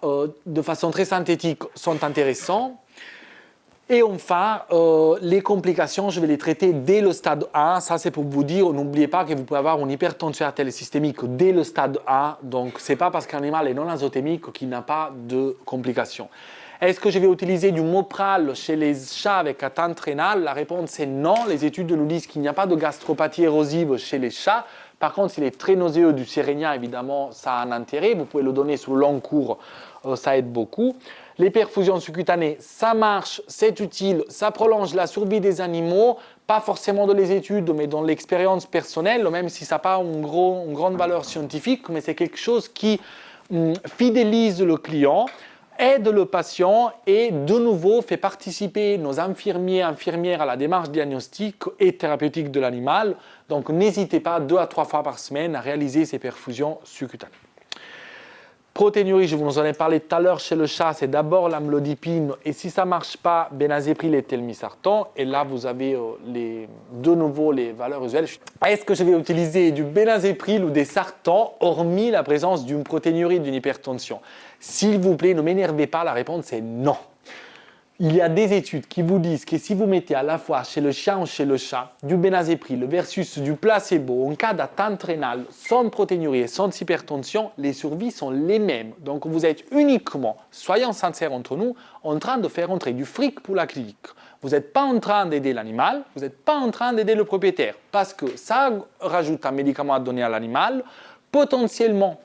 de façon très synthétique, sont intéressants. Et enfin, les complications, je vais les traiter dès le stade 1. Ça, c'est pour vous dire, n'oubliez pas que vous pouvez avoir une hypertension artérielle systémique dès le stade 1. Donc, ce n'est pas parce qu'un animal est non azotémique qu'il n'a pas de complications. Est-ce que je vais utiliser du Mopral chez les chats avec atteinte rénale? La réponse est non. Les études nous disent qu'il n'y a pas de gastropathie érosive chez les chats. Par contre, s'il est très nauséeux du Cerenia, évidemment, ça a un intérêt. Vous pouvez le donner sur le long cours, ça aide beaucoup. Les perfusions subcutanées, ça marche, c'est utile, ça prolonge la survie des animaux, pas forcément dans les études, mais dans l'expérience personnelle, même si ça n'a pas une grande valeur scientifique, mais c'est quelque chose qui fidélise le client, aide le patient et de nouveau fait participer nos infirmiers et infirmières à la démarche diagnostique et thérapeutique de l'animal. Donc n'hésitez pas 2 à 3 fois par semaine à réaliser ces perfusions subcutanées. Protéinurie, je vous en ai parlé tout à l'heure chez le chat, c'est d'abord l'amlodipine et si ça ne marche pas, benazépryl et telmisartan. Et là, vous avez de nouveau les valeurs usuelles. Est-ce que je vais utiliser du benazépryl ou des sartans hormis la présence d'une protéinurie, d'une hypertension? S'il vous plaît, ne m'énervez pas, la réponse est non. Il y a des études qui vous disent que si vous mettez à la fois chez le chien ou chez le chat du benazépryl versus du placebo en cas d'atteinte rénale sans protéinurie et sans hypertension, les survies sont les mêmes. Donc vous êtes uniquement, soyons sincères entre nous, en train de faire entrer du fric pour la clinique. Vous n'êtes pas en train d'aider l'animal, vous n'êtes pas en train d'aider le propriétaire parce que ça rajoute un médicament à donner à l'animal, potentiellement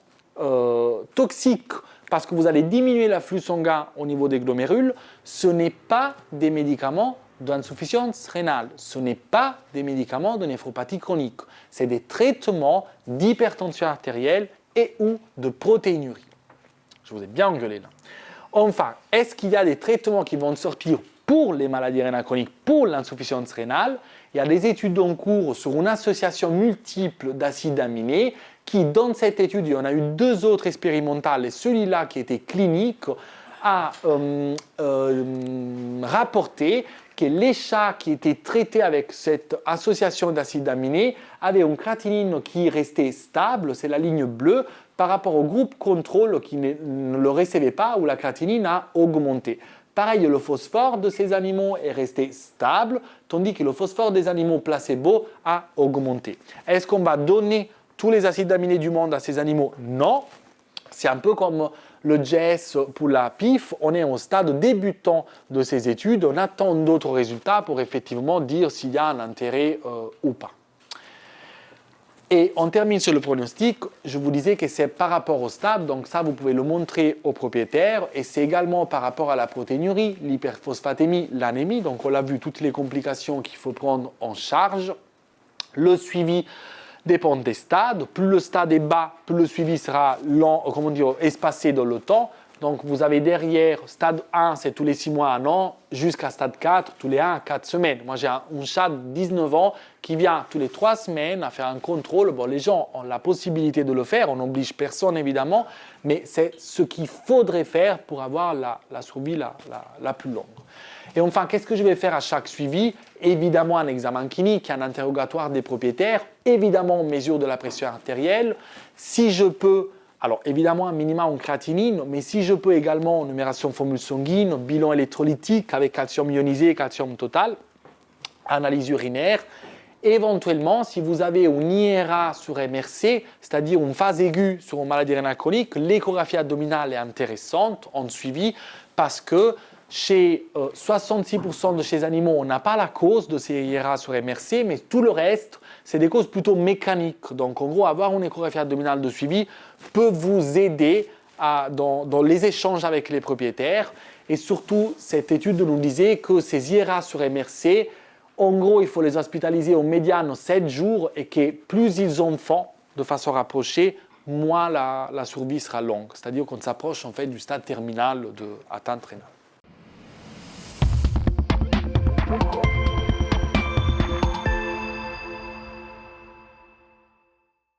toxique parce que vous allez diminuer l'afflux sanguin au niveau des glomérules, ce n'est pas des médicaments d'insuffisance rénale, ce n'est pas des médicaments de néphropathie chronique, c'est des traitements d'hypertension artérielle et ou de protéinurie. Je vous ai bien engueulé là. Enfin, est-ce qu'il y a des traitements qui vont sortir pour les maladies rénales chroniques, pour l'insuffisance rénale? Il y a des études en cours sur une association multiple d'acides aminés qui, dans cette étude, il y en a eu 2 autres expérimentales et celui-là qui était clinique, a rapporté que les chats qui étaient traités avec cette association d'acides aminés avaient une créatinine qui restait stable, c'est la ligne bleue, par rapport au groupe contrôle qui ne le recevait pas où la créatinine a augmenté. Pareil, le phosphore de ces animaux est resté stable, tandis que le phosphore des animaux placebo a augmenté. Est-ce qu'on va donner tous les acides aminés du monde à ces animaux? Non. C'est un peu comme le JS pour la PIF. On est au stade débutant de ces études. On attend d'autres résultats pour effectivement dire s'il y a un intérêt ou pas. Et on termine sur le pronostic. Je vous disais que c'est par rapport au stade, donc ça vous pouvez le montrer au propriétaire. Et c'est également par rapport à la protéinurie, l'hyperphosphatémie, l'anémie. Donc on l'a vu, toutes les complications qu'il faut prendre en charge. Le suivi, dépend des stades. Plus le stade est bas, plus le suivi sera lent, espacé dans le temps. Donc vous avez derrière, stade 1, c'est tous les 6 mois, 1 an, jusqu'à stade 4, tous les 1 à 4 semaines. Moi, j'ai un chat de 19 ans qui vient tous les 3 semaines à faire un contrôle. Bon, les gens ont la possibilité de le faire, on n'oblige personne évidemment, mais c'est ce qu'il faudrait faire pour avoir la survie la plus longue. Et enfin, qu'est-ce que je vais faire à chaque suivi? Évidemment, un examen clinique, un interrogatoire des propriétaires, évidemment, mesure de la pression artérielle. Si je peux, alors évidemment, un minimum en créatinine, mais si je peux également, numération formule sanguine, bilan électrolytique avec calcium ionisé et calcium total, analyse urinaire. Éventuellement, si vous avez une IRA sur MRC, c'est-à-dire une phase aiguë sur une maladie rénale chronique, l'échographie abdominale est intéressante en suivi parce que chez 66% de ces animaux, on n'a pas la cause de ces IRA sur MRC, mais tout le reste, c'est des causes plutôt mécaniques. Donc en gros, avoir une échographie abdominale de suivi peut vous aider dans les échanges avec les propriétaires. Et surtout, cette étude nous disait que ces IRA sur MRC, en gros, il faut les hospitaliser en médiane 7 jours et que plus ils en font de façon rapprochée, moins la survie sera longue. C'est-à-dire qu'on s'approche en fait du stade terminal de atteinte rénale.